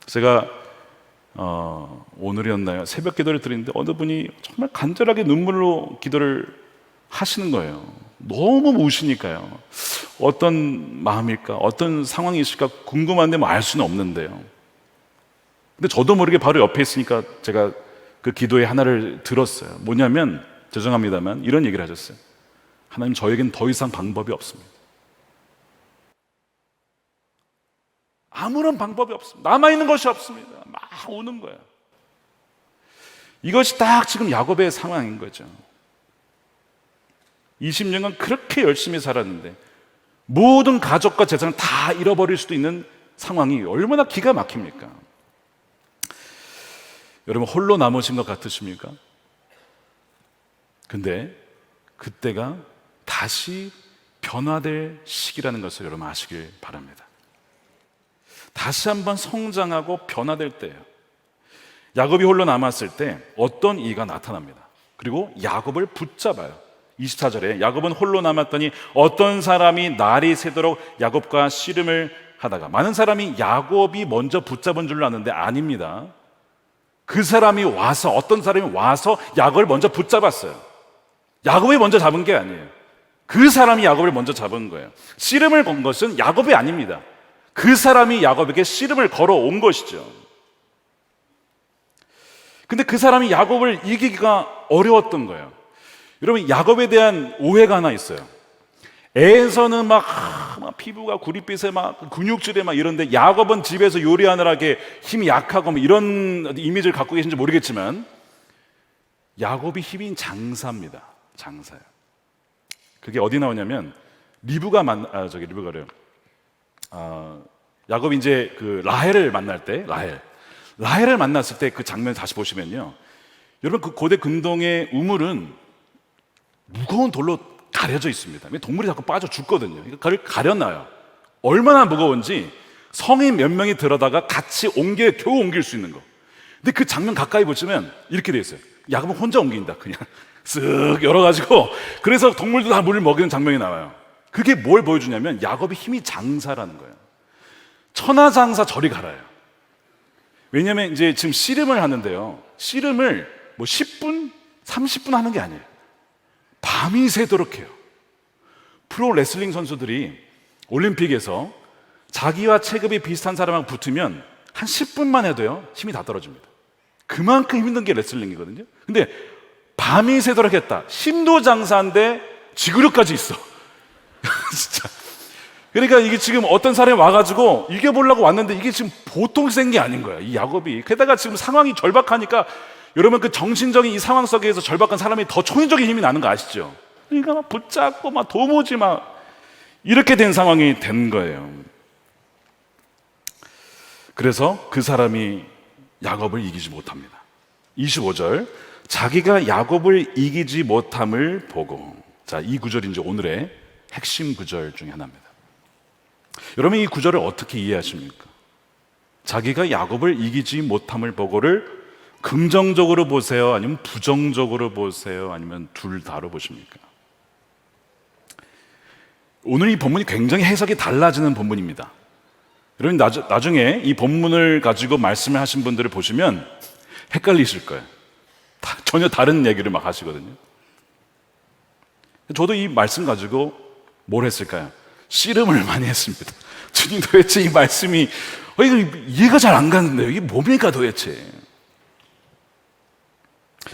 제가 오늘이었나요? 새벽 기도를 드리는데 어느 분이 정말 간절하게 눈물로 기도를 하시는 거예요. 너무 우시니까요. 어떤 마음일까? 어떤 상황이 있을까? 궁금한데 뭐 알 수는 없는데요. 근데 저도 모르게 바로 옆에 있으니까 제가 그 기도의 하나를 들었어요. 뭐냐면, 죄송합니다만 이런 얘기를 하셨어요. 하나님, 저에겐 더 이상 방법이 없습니다. 아무런 방법이 없습니다. 남아있는 것이 없습니다. 막 우는 거예요. 이것이 딱 지금 야곱의 상황인 거죠. 20년간 그렇게 열심히 살았는데 모든 가족과 재산을 다 잃어버릴 수도 있는 상황이 얼마나 기가 막힙니까? 여러분, 홀로 남으신 것 같으십니까? 근데 그때가 다시 변화될 시기라는 것을 여러분 아시길 바랍니다. 다시 한번 성장하고 변화될 때예요. 야곱이 홀로 남았을 때 어떤 이가 나타납니다. 그리고 야곱을 붙잡아요. 24절에 야곱은 홀로 남았더니 어떤 사람이 날이 새도록 야곱과 씨름을 하다가, 많은 사람이 야곱이 먼저 붙잡은 줄 아는데 아닙니다. 그 사람이 와서, 어떤 사람이 와서 야곱을 먼저 붙잡았어요. 야곱이 먼저 잡은 게 아니에요. 그 사람이 야곱을 먼저 잡은 거예요. 씨름을 건 것은 야곱이 아닙니다. 그 사람이 야곱에게 씨름을 걸어온 것이죠. 근데 그 사람이 야곱을 이기기가 어려웠던 거예요. 여러분, 야곱에 대한 오해가 하나 있어요. 애에서는 막 피부가 구릿빛에 막 근육질에 막 이런데, 야곱은 집에서 요리하느라 힘이 약하고 뭐 이런 이미지를 갖고 계신지 모르겠지만 야곱이 힘인 장사입니다. 장사요. 그게 어디 나오냐면 리브가래요. 야곱이 이제 그 라헬을 만날 때, 라헬을 만났을 때 그 장면 다시 보시면요, 여러분, 그 고대 근동의 우물은 무거운 돌로 가려져 있습니다. 동물이 자꾸 빠져 죽거든요. 그걸 가려놔요. 얼마나 무거운지 성인 몇 명이 들어다가 같이 겨우 옮길 수 있는 거. 근데 그 장면 가까이 보시면 이렇게 돼 있어요. 야곱은 혼자 옮긴다. 그냥 쓱 열어가지고, 그래서 동물도 다 물을 먹이는 장면이 나와요. 그게 뭘 보여주냐면 야곱의 힘이 장사라는 거예요. 천하장사 저리 갈아요. 왜냐하면 이제 지금 씨름을 하는데요, 씨름을 뭐 10분, 30분 하는 게 아니에요. 밤이 새도록 해요. 프로 레슬링 선수들이 올림픽에서 자기와 체급이 비슷한 사람하고 붙으면 한 10분만 해도요, 힘이 다 떨어집니다. 그만큼 힘든 게 레슬링이거든요. 근데 밤이 새도록 했다. 힘도 장사인데 지구력까지 있어. 진짜. 그러니까 이게 지금 어떤 사람이 와가지고 이겨보려고 왔는데 이게 지금 보통 센 게 아닌 거야, 이 야곱이. 게다가 지금 상황이 절박하니까, 여러분, 그 정신적인 이 상황 속에서 절박한 사람이 더 초인적인 힘이 나는 거 아시죠? 그러니까 막 붙잡고 막 도무지 막 이렇게 된 상황이 된 거예요. 그래서 그 사람이 야곱을 이기지 못합니다. 25절, 자기가 야곱을 이기지 못함을 보고. 자, 이 구절이 이제 오늘의 핵심 구절 중에 하나입니다. 여러분, 이 구절을 어떻게 이해하십니까? 자기가 야곱을 이기지 못함을 보고를 긍정적으로 보세요? 아니면 부정적으로 보세요? 아니면 둘 다로 보십니까? 오늘 이 본문이 굉장히 해석이 달라지는 본문입니다. 여러분, 나중에 이 본문을 가지고 말씀을 하신 분들을 보시면 헷갈리실 거예요. 전혀 다른 얘기를 막 하시거든요. 저도 이 말씀 가지고 뭘 했을까요? 씨름을 많이 했습니다. 주님, 도대체 이 말씀이 이거 이해가 잘 안 가는데요. 이게 뭡니까 도대체?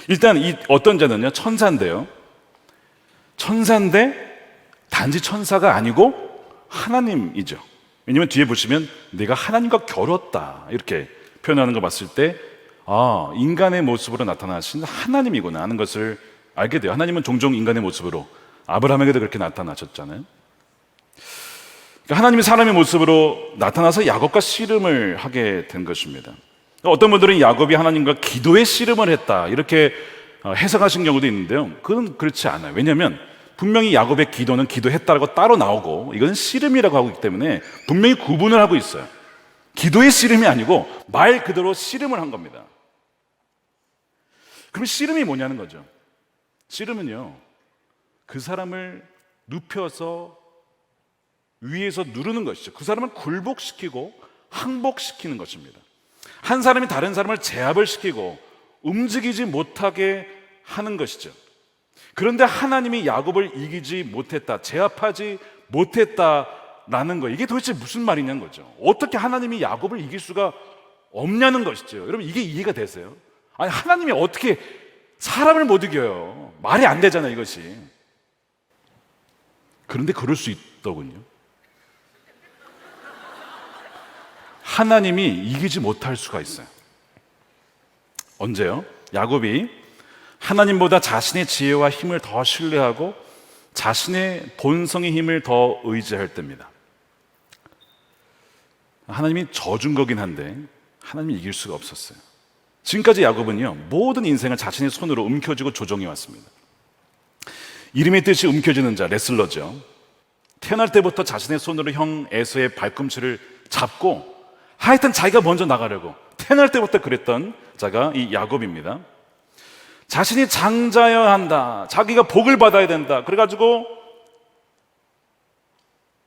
일단 이 어떤 자는요, 천사인데요, 천사인데 단지 천사가 아니고 하나님이죠. 왜냐면 뒤에 보시면 내가 하나님과 겨뤘다 이렇게 표현하는 거 봤을 때, 아, 인간의 모습으로 나타나신 하나님이구나 하는 것을 알게 돼요. 하나님은 종종 인간의 모습으로, 아브라함에게도 그렇게 나타나셨잖아요. 그러니까 하나님이 사람의 모습으로 나타나서 야곱과 씨름을 하게 된 것입니다. 어떤 분들은 야곱이 하나님과 기도의 씨름을 했다 이렇게 해석하신 경우도 있는데요, 그건 그렇지 않아요. 왜냐하면 분명히 야곱의 기도는 기도했다라고 따로 나오고 이건 씨름이라고 하고 있기 때문에 분명히 구분을 하고 있어요. 기도의 씨름이 아니고 말 그대로 씨름을 한 겁니다. 그럼 씨름이 뭐냐는 거죠. 씨름은요, 그 사람을 눕혀서 위에서 누르는 것이죠. 그 사람을 굴복시키고 항복시키는 것입니다. 한 사람이 다른 사람을 제압을 시키고 움직이지 못하게 하는 것이죠. 그런데 하나님이 야곱을 이기지 못했다, 제압하지 못했다라는 거, 이게 도대체 무슨 말이냐는 거죠. 어떻게 하나님이 야곱을 이길 수가 없냐는 것이죠. 여러분, 이게 이해가 되세요? 아니, 하나님이 어떻게 사람을 못 이겨요? 말이 안 되잖아요, 이것이. 그런데 그럴 수 있더군요. 하나님이 이기지 못할 수가 있어요. 언제요? 야곱이 하나님보다 자신의 지혜와 힘을 더 신뢰하고 자신의 본성의 힘을 더 의지할 때입니다. 하나님이 져준 거긴 한데 하나님이 이길 수가 없었어요. 지금까지 야곱은요, 모든 인생을 자신의 손으로 움켜쥐고 조종해 왔습니다. 이름의 뜻이 움켜쥐는 자, 레슬러죠. 태어날 때부터 자신의 손으로 형 에서의 발꿈치를 잡고 하여튼 자기가 먼저 나가려고 태어날 때부터 그랬던 자가 이 야곱입니다. 자신이 장자여야 한다, 자기가 복을 받아야 된다, 그래가지고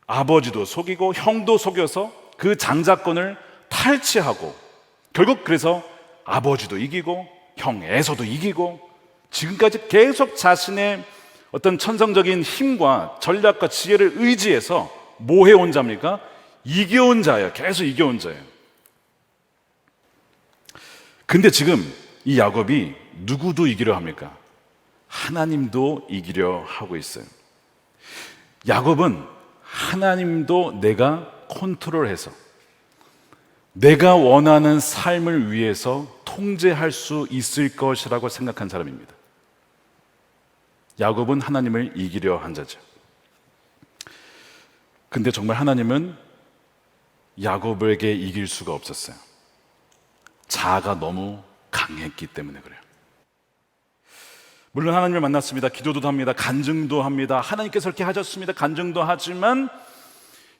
아버지도 속이고 형도 속여서 그 장자권을 탈취하고 결국 그래서 아버지도 이기고 형 에서도 이기고 지금까지 계속 자신의 어떤 천성적인 힘과 전략과 지혜를 의지해서 뭐 해온 자입니까? 이겨온 자예요. 계속 이겨온 자예요. 근데 지금 이 야곱이 누구도 이기려 합니까? 하나님도 이기려 하고 있어요. 야곱은 하나님도 내가 컨트롤해서 내가 원하는 삶을 위해서 통제할 수 있을 것이라고 생각한 사람입니다. 야곱은 하나님을 이기려 한 자죠. 근데 정말 하나님은 야곱에게 이길 수가 없었어요. 자아가 너무 강했기 때문에 그래요. 물론 하나님을 만났습니다. 기도도 합니다. 간증도 합니다. 하나님께서 이렇게 하셨습니다. 간증도 하지만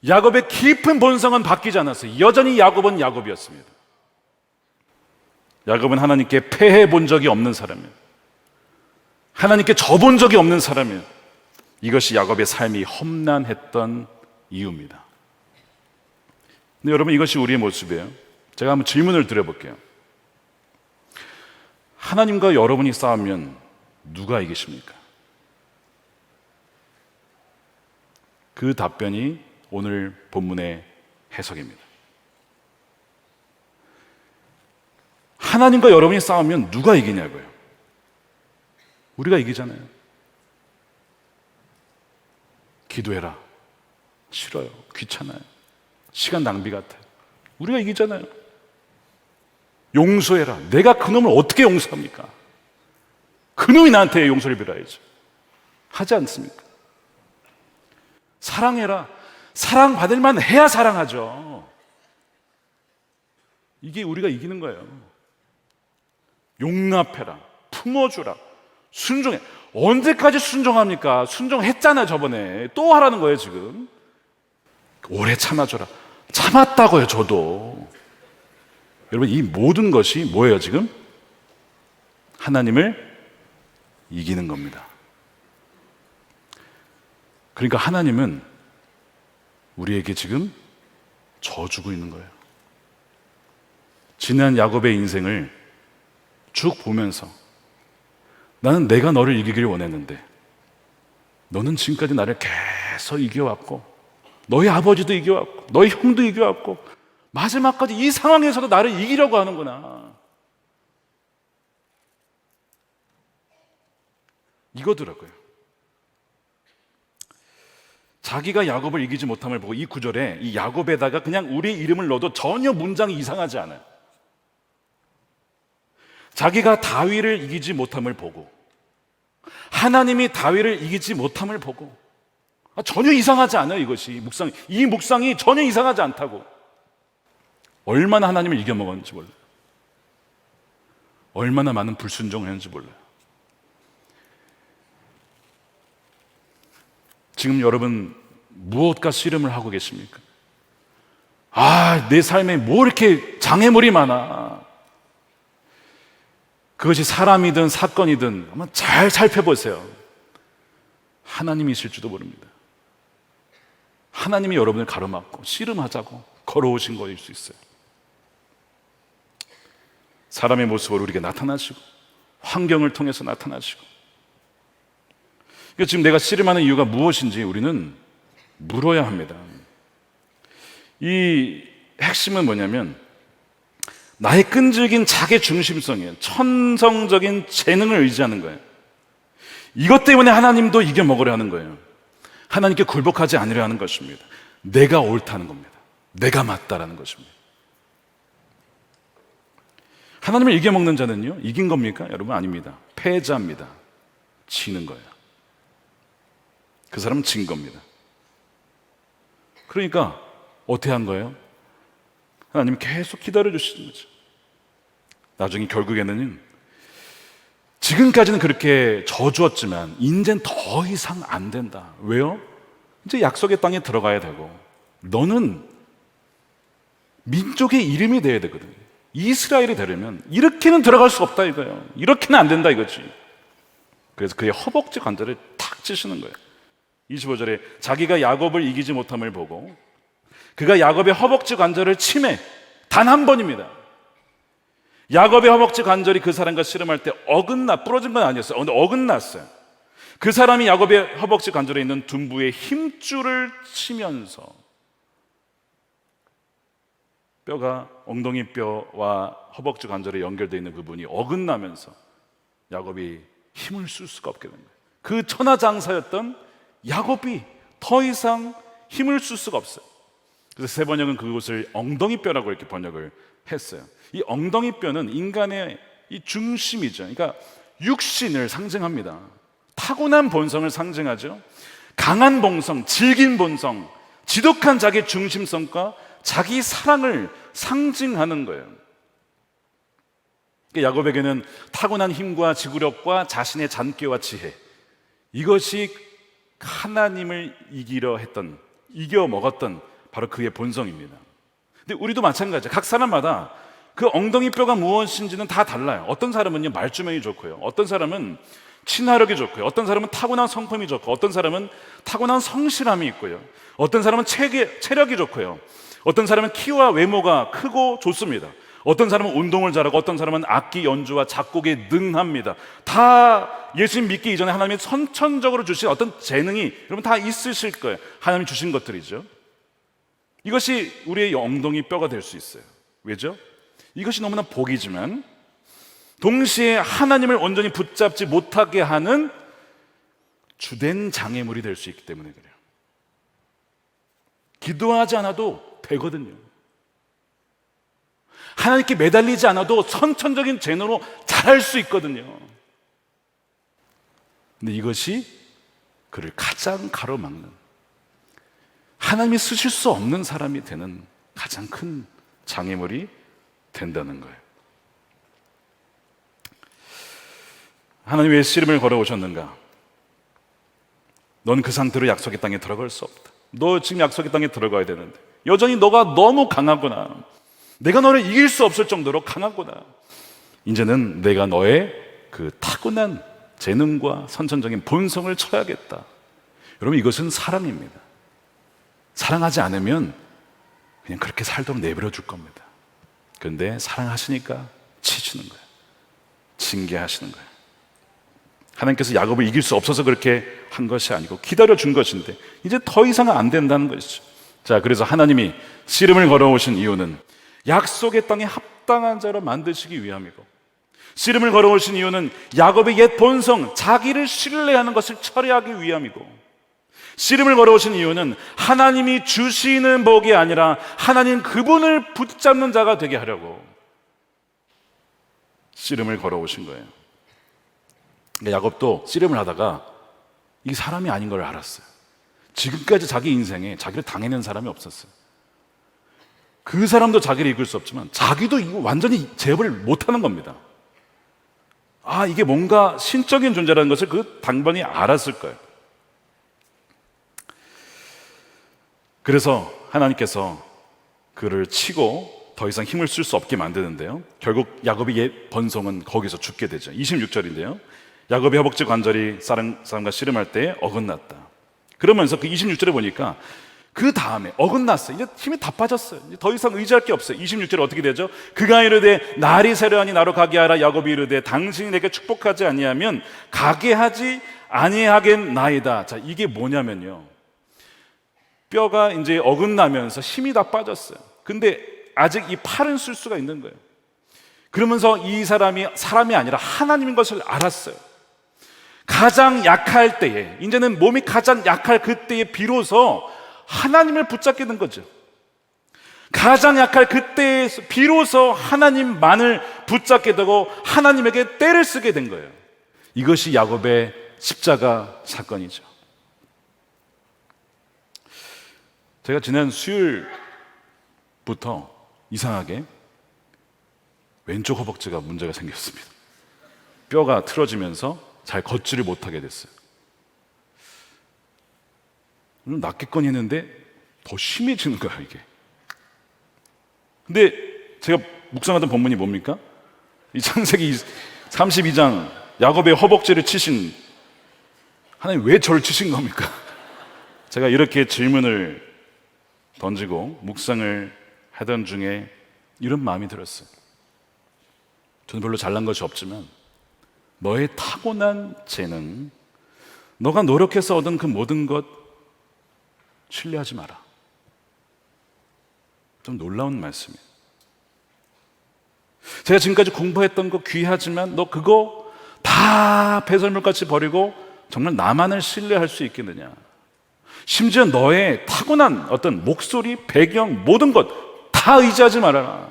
야곱의 깊은 본성은 바뀌지 않았어요. 여전히 야곱은 야곱이었습니다. 야곱은 하나님께 패해 본 적이 없는 사람이에요. 하나님께 져본 적이 없는 사람이에요. 이것이 야곱의 삶이 험난했던 이유입니다. 근데 여러분, 이것이 우리의 모습이에요. 제가 한번 질문을 드려볼게요. 하나님과 여러분이 싸우면 누가 이기십니까? 그 답변이 오늘 본문의 해석입니다. 하나님과 여러분이 싸우면 누가 이기냐고요. 우리가 이기잖아요. 기도해라. 싫어요. 귀찮아요. 시간 낭비 같아요. 우리가 이기잖아요. 용서해라. 내가 그놈을 어떻게 용서합니까? 그놈이 나한테 용서를 빌어야죠. 하지 않습니까? 사랑해라. 사랑받을 만 해야 사랑하죠. 이게 우리가 이기는 거예요. 용납해라. 품어주라. 순종해. 언제까지 순종합니까? 순종했잖아요, 저번에. 또 하라는 거예요, 지금. 오래 참아줘라. 참았다고요, 저도. 여러분, 이 모든 것이 뭐예요, 지금? 하나님을 이기는 겁니다. 그러니까 하나님은 우리에게 지금 져주고 있는 거예요. 지난 야곱의 인생을 쭉 보면서 나는 내가 너를 이기기를 원했는데 너는 지금까지 나를 계속 이겨왔고 너희 아버지도 이겨왔고 너희 형도 이겨왔고 마지막까지 이 상황에서도 나를 이기려고 하는구나. 이거더라고요. 자기가 야곱을 이기지 못함을 보고 이 구절에 이 야곱에다가 그냥 우리 이름을 넣어도 전혀 문장이 이상하지 않아요. 자기가 다윗을 이기지 못함을 보고 하나님이 다윗을 이기지 못함을 보고 전혀 이상하지 않아요. 이것이 이 묵상이 전혀 이상하지 않다고. 얼마나 하나님을 이겨먹었는지 몰라요. 얼마나 많은 불순종을 했는지 몰라요. 지금 여러분 무엇과 씨름을 하고 계십니까? 내 삶에 뭐 이렇게 장애물이 많아. 그것이 사람이든 사건이든 한번 잘 살펴보세요. 하나님이실지도 모릅니다. 하나님이 여러분을 가로막고 씨름하자고 걸어오신 거일 수 있어요. 사람의 모습으로 우리에게 나타나시고 환경을 통해서 나타나시고, 그러니까 지금 내가 씨름하는 이유가 무엇인지 우리는 물어야 합니다. 이 핵심은 뭐냐면 나의 끈질긴 자기 중심성이에요. 천성적인 재능을 의지하는 거예요. 이것 때문에 하나님도 이겨먹으려 하는 거예요. 하나님께 굴복하지 않으려 하는 것입니다. 내가 옳다는 겁니다. 내가 맞다라는 것입니다. 하나님을 이겨먹는 자는요, 이긴 겁니까? 여러분, 아닙니다. 패자입니다. 지는 거예요. 그 사람은 진 겁니다. 그러니까 어떻게 한 거예요? 하나님이 계속 기다려주시는 거죠. 나중에 결국에는 지금까지는 그렇게 져주었지만 이제는 더 이상 안 된다. 왜요? 이제 약속의 땅에 들어가야 되고 너는 민족의 이름이 돼야 되거든요. 이스라엘이 되려면 이렇게는 들어갈 수 없다 이거예요. 이렇게는 안 된다 이거지. 그래서 그의 허벅지 관절을 탁 찌시는 거예요. 25절에 자기가 야곱을 이기지 못함을 보고 그가 야곱의 허벅지 관절을 치매, 단 한 번입니다. 야곱의 허벅지 관절이 그 사람과 씨름할 때 부러진 건 아니었어요. 어긋났어요. 그 사람이 야곱의 허벅지 관절에 있는 둔부의 힘줄을 치면서 뼈가 엉덩이 뼈와 허벅지 관절에 연결되어 있는 부분이 어긋나면서 야곱이 힘을 쓸 수가 없게 된 거예요. 그 천하장사였던 야곱이 더 이상 힘을 쓸 수가 없어요. 그래서 세 번역은 그곳을 엉덩이뼈라고 이렇게 번역을 했어요. 이 엉덩이뼈는 인간의 이 중심이죠. 그러니까 육신을 상징합니다. 타고난 본성을 상징하죠. 강한 본성, 질긴 본성, 지독한 자기 중심성과 자기 사랑을 상징하는 거예요. 야곱에게는 타고난 힘과 지구력과 자신의 잔꾀와 지혜, 이것이 하나님을 이겨 먹었던 바로 그의 본성입니다. 근데 우리도 마찬가지예요. 각 사람마다 그 엉덩이뼈가 무엇인지는 다 달라요. 어떤 사람은요 말주변이 좋고요, 어떤 사람은 친화력이 좋고요, 어떤 사람은 타고난 성품이 좋고, 어떤 사람은 타고난 성실함이 있고요, 어떤 사람은 체력이 좋고요, 어떤 사람은 키와 외모가 크고 좋습니다. 어떤 사람은 운동을 잘하고, 어떤 사람은 악기 연주와 작곡에 능합니다. 다 예수님 믿기 이전에 하나님이 선천적으로 주신 어떤 재능이 여러분 다 있으실 거예요. 하나님이 주신 것들이죠. 이것이 우리의 엉덩이 뼈가 될 수 있어요. 왜죠? 이것이 너무나 복이지만 동시에 하나님을 온전히 붙잡지 못하게 하는 주된 장애물이 될 수 있기 때문에 그래요. 기도하지 않아도 되거든요. 하나님께 매달리지 않아도 선천적인 재능으로 잘할 수 있거든요. 근데 이것이 그를 가장 가로막는, 하나님이 쓰실 수 없는 사람이 되는 가장 큰 장애물이 된다는 거예요. 하나님 왜 씨름을 걸어오셨는가? 넌 그 상태로 약속의 땅에 들어갈 수 없다. 너 지금 약속의 땅에 들어가야 되는데 여전히 너가 너무 강하구나. 내가 너를 이길 수 없을 정도로 강하구나. 이제는 내가 너의 그 타고난 재능과 선천적인 본성을 쳐야겠다. 여러분, 이것은 사랑입니다. 사랑하지 않으면 그냥 그렇게 살도록 내버려 줄 겁니다. 그런데 사랑하시니까 치시는 거예요. 징계하시는 거예요. 하나님께서 야곱을 이길 수 없어서 그렇게 한 것이 아니고 기다려준 것인데 이제 더 이상은 안 된다는 것이죠. 자, 그래서 하나님이 씨름을 걸어오신 이유는 약속의 땅에 합당한 자로 만드시기 위함이고, 씨름을 걸어오신 이유는 야곱의 옛 본성, 자기를 신뢰하는 것을 처리하기 위함이고, 씨름을 걸어오신 이유는 하나님이 주시는 복이 아니라 하나님 그분을 붙잡는 자가 되게 하려고 씨름을 걸어오신 거예요. 야곱도 씨름을 하다가 이 사람이 아닌 걸 알았어요. 지금까지 자기 인생에 자기를 당해낸 사람이 없었어요. 그 사람도 자기를 이길 수 없지만 자기도 이거 완전히 제압을 못하는 겁니다. 이게 뭔가 신적인 존재라는 것을 그 당번이 알았을 거예요. 그래서 하나님께서 그를 치고 더 이상 힘을 쓸 수 없게 만드는데요, 결국 야곱의 번성은 거기서 죽게 되죠. 26절인데요, 야곱의 허벅지 관절이 사람과 씨름할 때 어긋났다. 그러면서 그 26절에 보니까 그 다음에 어긋났어요. 이제 힘이 다 빠졌어요. 이제 더 이상 의지할 게 없어요. 26절에 어떻게 되죠? 그가 이르되 날이 새려하니 나로 가게 하라. 야곱이 이르되 당신이 내게 축복하지 아니하면 가게 하지 아니하겠나이다. 자, 이게 뭐냐면요, 뼈가 이제 어긋나면서 힘이 다 빠졌어요. 근데 아직 이 팔은 쓸 수가 있는 거예요. 그러면서 이 사람이 아니라 하나님인 것을 알았어요. 가장 약할 때에, 이제는 몸이 가장 약할 그때에 비로소 하나님을 붙잡게 된 거죠. 가장 약할 그때에 비로소 하나님만을 붙잡게 되고 하나님에게 떼를 쓰게 된 거예요. 이것이 야곱의 십자가 사건이죠. 제가 지난 수요일부터 이상하게 왼쪽 허벅지가 문제가 생겼습니다. 뼈가 틀어지면서 잘 걷지를 못하게 됐어요. 낫겠거니 했는데 더 심해지는 거야, 이게. 근데 제가 묵상하던 본문이 뭡니까? 이 창세기 32장 야곱의 허벅지를 치신 하나님, 왜 저를 치신 겁니까? 제가 이렇게 질문을 던지고 묵상을 하던 중에 이런 마음이 들었어요. 저는 별로 잘난 것이 없지만 너의 타고난 재능, 너가 노력해서 얻은 그 모든 것 신뢰하지 마라. 좀 놀라운 말씀이에요. 제가 지금까지 공부했던 거 귀하지만 너 그거 다 배설물같이 버리고 정말 나만을 신뢰할 수 있겠느냐. 심지어 너의 타고난 어떤 목소리, 배경, 모든 것 다 의지하지 말아라.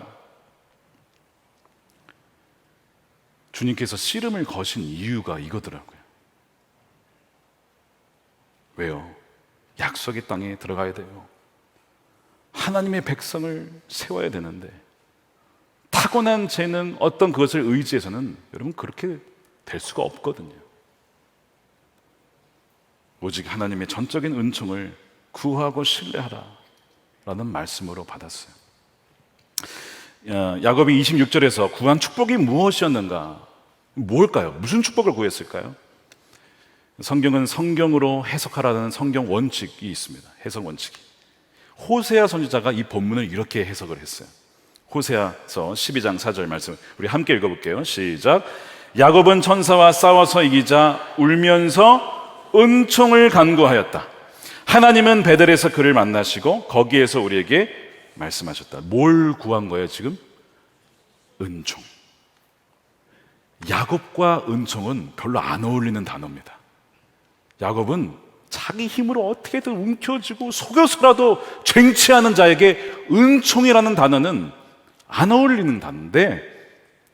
주님께서 씨름을 거신 이유가 이거더라고요. 왜요? 약속의 땅에 들어가야 돼요. 하나님의 백성을 세워야 되는데 타고난 재능, 어떤 그것을 의지해서는 여러분 그렇게 될 수가 없거든요. 오직 하나님의 전적인 은총을 구하고 신뢰하라 라는 말씀으로 받았어요. 야곱이 26절에서 구한 축복이 무엇이었는가? 뭘까요? 무슨 축복을 구했을까요? 성경은 성경으로 해석하라는 성경 원칙이 있습니다. 해석 원칙이. 호세아 선지자가 이 본문을 이렇게 해석을 했어요. 호세아서 12장 4절 말씀 우리 함께 읽어볼게요. 시작. 야곱은 천사와 싸워서 이기자 울면서 은총을 간구하였다. 하나님은 베델에서 그를 만나시고 거기에서 우리에게 말씀하셨다. 뭘 구한 거예요 지금? 은총. 야곱과 은총은 별로 안 어울리는 단어입니다. 야곱은 자기 힘으로 어떻게든 움켜쥐고 속여서라도 쟁취하는 자에게 은총이라는 단어는 안 어울리는 단어인데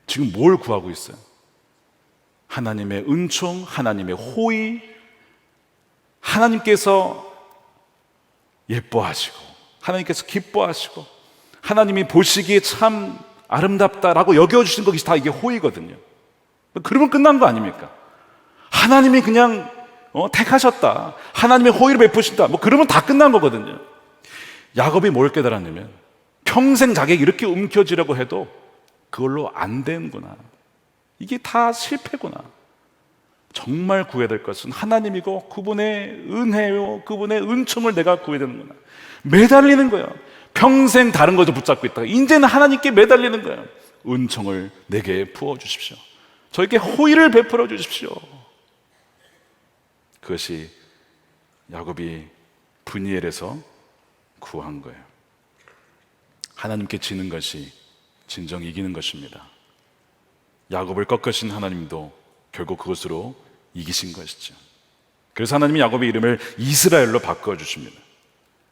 지금 뭘 구하고 있어요? 하나님의 은총, 하나님의 호의, 하나님께서 예뻐하시고 하나님께서 기뻐하시고 하나님이 보시기에 참 아름답다라고 여겨주신 것이 다 이게 호의거든요. 그러면 끝난 거 아닙니까? 하나님이 그냥 택하셨다, 하나님의 호의를 베푸신다, 그러면 다 끝난 거거든요. 야곱이 뭘 깨달았냐면 평생 자기가 이렇게 움켜쥐려고 해도 그걸로 안 되는구나, 이게 다 실패구나. 정말 구해야 될 것은 하나님이고 그분의 은혜요, 그분의 은총을 내가 구해야 되는구나. 매달리는 거예요. 평생 다른 것을 붙잡고 있다가 이제는 하나님께 매달리는 거예요. 은총을 내게 부어주십시오. 저에게 호의를 베풀어 주십시오. 그것이 야곱이 브니엘에서 구한 거예요. 하나님께 지는 것이 진정 이기는 것입니다. 야곱을 꺾으신 하나님도 결국 그것으로 이기신 것이죠. 그래서 하나님이 야곱의 이름을 이스라엘로 바꿔주십니다.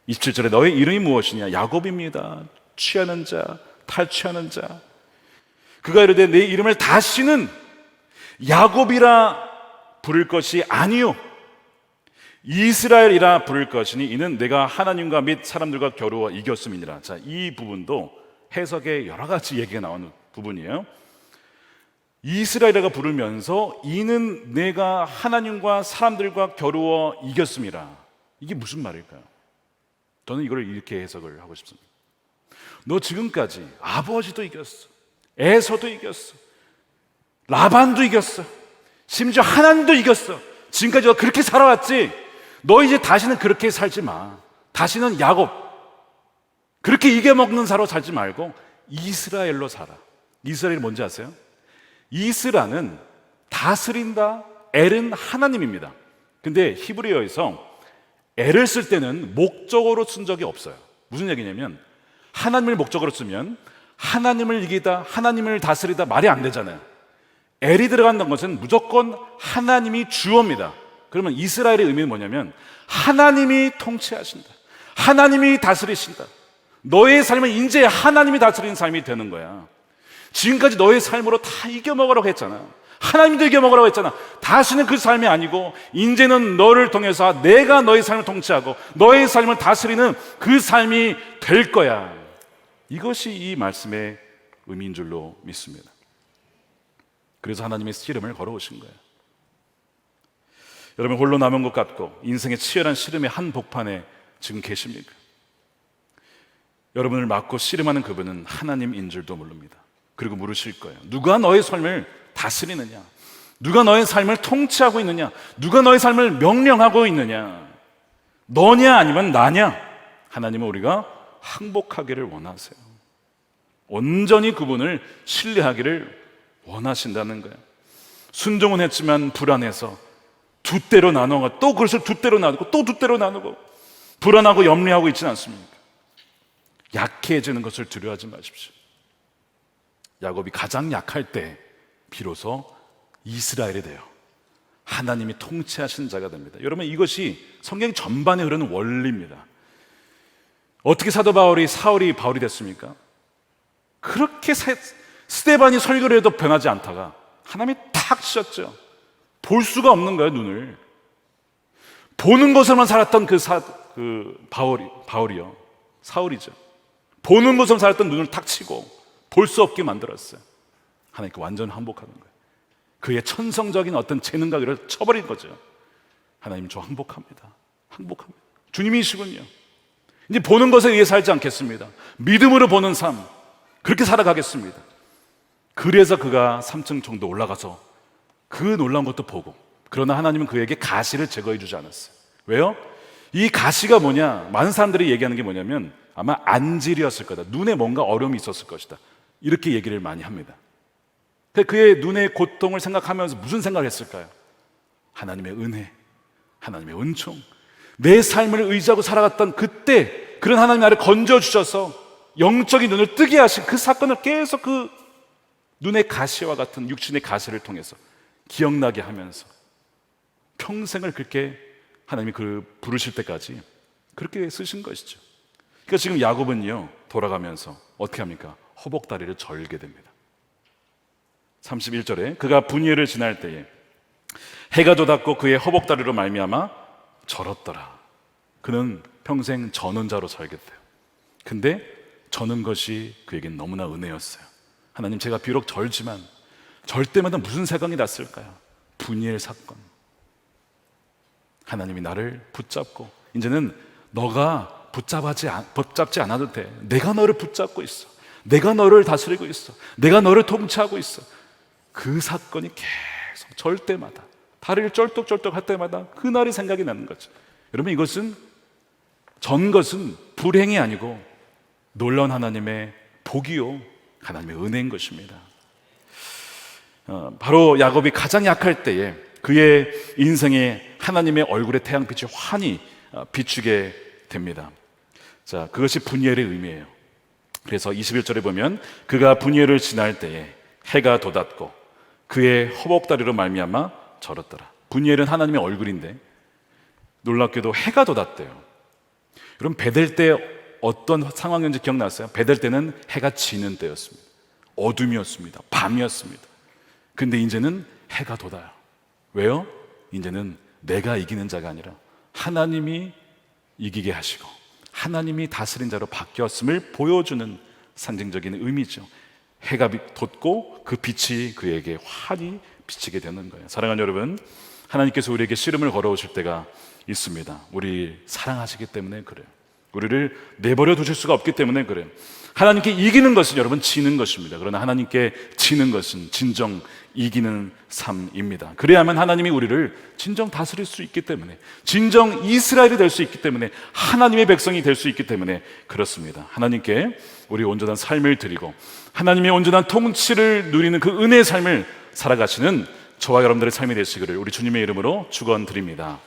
27절에 너의 이름이 무엇이냐? 야곱입니다. 취하는 자, 탈취하는 자. 그가 이르되 내 이름을 다시는 야곱이라 부를 것이 아니요 이스라엘이라 부를 것이니 이는 내가 하나님과 및 사람들과 겨루어 이겼음이니라. 자, 이 부분도 해석에 여러 가지 얘기가 나오는 부분이에요. 이스라엘이라고 부르면서 이는 내가 하나님과 사람들과 겨루어 이겼습니다. 이게 무슨 말일까요? 저는 이걸 이렇게 해석을 하고 싶습니다. 너 지금까지 아버지도 이겼어, 에서도 이겼어, 라반도 이겼어, 심지어 하나님도 이겼어. 지금까지 너 그렇게 살아왔지? 너 이제 다시는 그렇게 살지 마. 다시는 야곱 그렇게 이겨먹는 사로 살지 말고 이스라엘로 살아. 이스라엘이 뭔지 아세요? 이스라는 다스린다, 엘은 하나님입니다. 근데 히브리어에서 엘을 쓸 때는 목적어로 쓴 적이 없어요. 무슨 얘기냐면 하나님을 목적어로 쓰면 하나님을 이기다, 하나님을 다스리다 말이 안 되잖아요. 엘이 들어간다는 것은 무조건 하나님이 주어입니다. 그러면 이스라엘의 의미는 뭐냐면 하나님이 통치하신다, 하나님이 다스리신다. 너의 삶은 이제 하나님이 다스리는 삶이 되는 거야. 지금까지 너의 삶으로 다 이겨먹으라고 했잖아. 하나님도 이겨먹으라고 했잖아. 다시는 그 삶이 아니고 이제는 너를 통해서 내가 너의 삶을 통치하고 너의 삶을 다스리는 그 삶이 될 거야. 이것이 이 말씀의 의미인 줄로 믿습니다. 그래서 하나님의 씨름을 걸어오신 거예요. 여러분, 홀로 남은 것 같고 인생의 치열한 씨름의 한복판에 지금 계십니까? 여러분을 막고 씨름하는 그분은 하나님인 줄도 모릅니다. 그리고 물으실 거예요. 누가 너의 삶을 다스리느냐? 누가 너의 삶을 통치하고 있느냐? 누가 너의 삶을 명령하고 있느냐? 너냐 아니면 나냐? 하나님은 우리가 항복하기를 원하세요. 온전히 그분을 신뢰하기를 원하신다는 거예요. 순종은 했지만 불안해서 두 때로 나누고 또 그것을 두 때로 나누고 또 두 때로 나누고 불안하고 염려하고 있지는 않습니까? 약해지는 것을 두려워하지 마십시오. 야곱이 가장 약할 때 비로소 이스라엘이 돼요. 하나님이 통치하시는 자가 됩니다. 여러분, 이것이 성경 전반에 흐르는 원리입니다. 어떻게 사도 바울이 사울이 바울이 됐습니까? 그렇게 스데반이 설교를 해도 변하지 않다가 하나님이 탁 치셨죠. 볼 수가 없는 거예요. 눈을 보는 것으로만 살았던 바울이요, 사울이죠. 보는 것으로만 살았던 눈을 탁 치고 볼 수 없게 만들었어요. 하나님께 완전 항복하는 거예요. 그의 천성적인 어떤 재능가기를 쳐버린 거죠. 하나님, 저 항복합니다. 항복합니다. 주님이시군요. 이제 보는 것에 의해 살지 않겠습니다. 믿음으로 보는 삶, 그렇게 살아가겠습니다. 그래서 그가 3층 정도 올라가서 그 놀라운 것도 보고, 그러나 하나님은 그에게 가시를 제거해 주지 않았어요. 왜요? 이 가시가 뭐냐? 많은 사람들이 얘기하는 게 뭐냐면 아마 안질이었을 거다, 눈에 뭔가 어려움이 있었을 것이다, 이렇게 얘기를 많이 합니다. 그의 눈의 고통을 생각하면서 무슨 생각을 했을까요? 하나님의 은혜, 하나님의 은총, 내 삶을 의지하고 살아갔던 그때 그런 하나님 나를 건져주셔서 영적인 눈을 뜨게 하신 그 사건을 계속 그 눈의 가시와 같은 육신의 가시를 통해서 기억나게 하면서 평생을 그렇게 하나님이 부르실 때까지 그렇게 쓰신 것이죠. 그러니까 지금 야곱은요, 돌아가면서 어떻게 합니까? 허복다리를 절게 됩니다. 31절에 그가 분이엘을 지날 때에 해가 돋았고 그의 허복다리로 말미암아 절었더라. 그는 평생 저는 자로 살겠대요. 근데 저는 것이 그에겐 너무나 은혜였어요. 하나님, 제가 비록 절지만 절 때마다 무슨 생각이 났을까요? 분이엘 사건. 하나님이 나를 붙잡고 이제는 너가 붙잡지 않아도 돼. 내가 너를 붙잡고 있어. 내가 너를 다스리고 있어. 내가 너를 통치하고 있어. 그 사건이 계속 절 때마다, 다리를 쩔뚝쩔뚝 할 때마다 그날이 생각이 나는 거죠. 여러분, 이것은 전 것은 불행이 아니고 놀라운 하나님의 복이요, 하나님의 은혜인 것입니다. 바로 야곱이 가장 약할 때에 그의 인생에 하나님의 얼굴의 태양빛이 환히 비추게 됩니다. 자, 그것이 분이엘의 의미예요. 그래서 21절에 보면 그가 분이엘을 지날 때에 해가 돋았고 그의 허복다리로 말미암아 절었더라. 분이엘은 하나님의 얼굴인데 놀랍게도 해가 돋았대요. 여러분, 베델 때 어떤 상황이었는지 기억나세요? 베델 때는 해가 지는 때였습니다. 어둠이었습니다. 밤이었습니다. 근데 이제는 해가 돋아요. 왜요? 이제는 내가 이기는 자가 아니라 하나님이 이기게 하시고 하나님이 다스린 자로 바뀌었음을 보여주는 상징적인 의미죠. 해가 돋고 그 빛이 그에게 환히 비치게 되는 거예요. 사랑하는 여러분, 하나님께서 우리에게 씨름을 걸어오실 때가 있습니다. 우리 사랑하시기 때문에 그래요. 우리를 내버려 두실 수가 없기 때문에 그래요. 하나님께 이기는 것은 여러분 지는 것입니다. 그러나 하나님께 지는 것은 진정 이기는 삶입니다. 그래야만 하나님이 우리를 진정 다스릴 수 있기 때문에, 진정 이스라엘이 될 수 있기 때문에, 하나님의 백성이 될 수 있기 때문에 그렇습니다. 하나님께 우리 온전한 삶을 드리고 하나님의 온전한 통치를 누리는 그 은혜의 삶을 살아가시는 저와 여러분들의 삶이 되시기를 우리 주님의 이름으로 축원드립니다.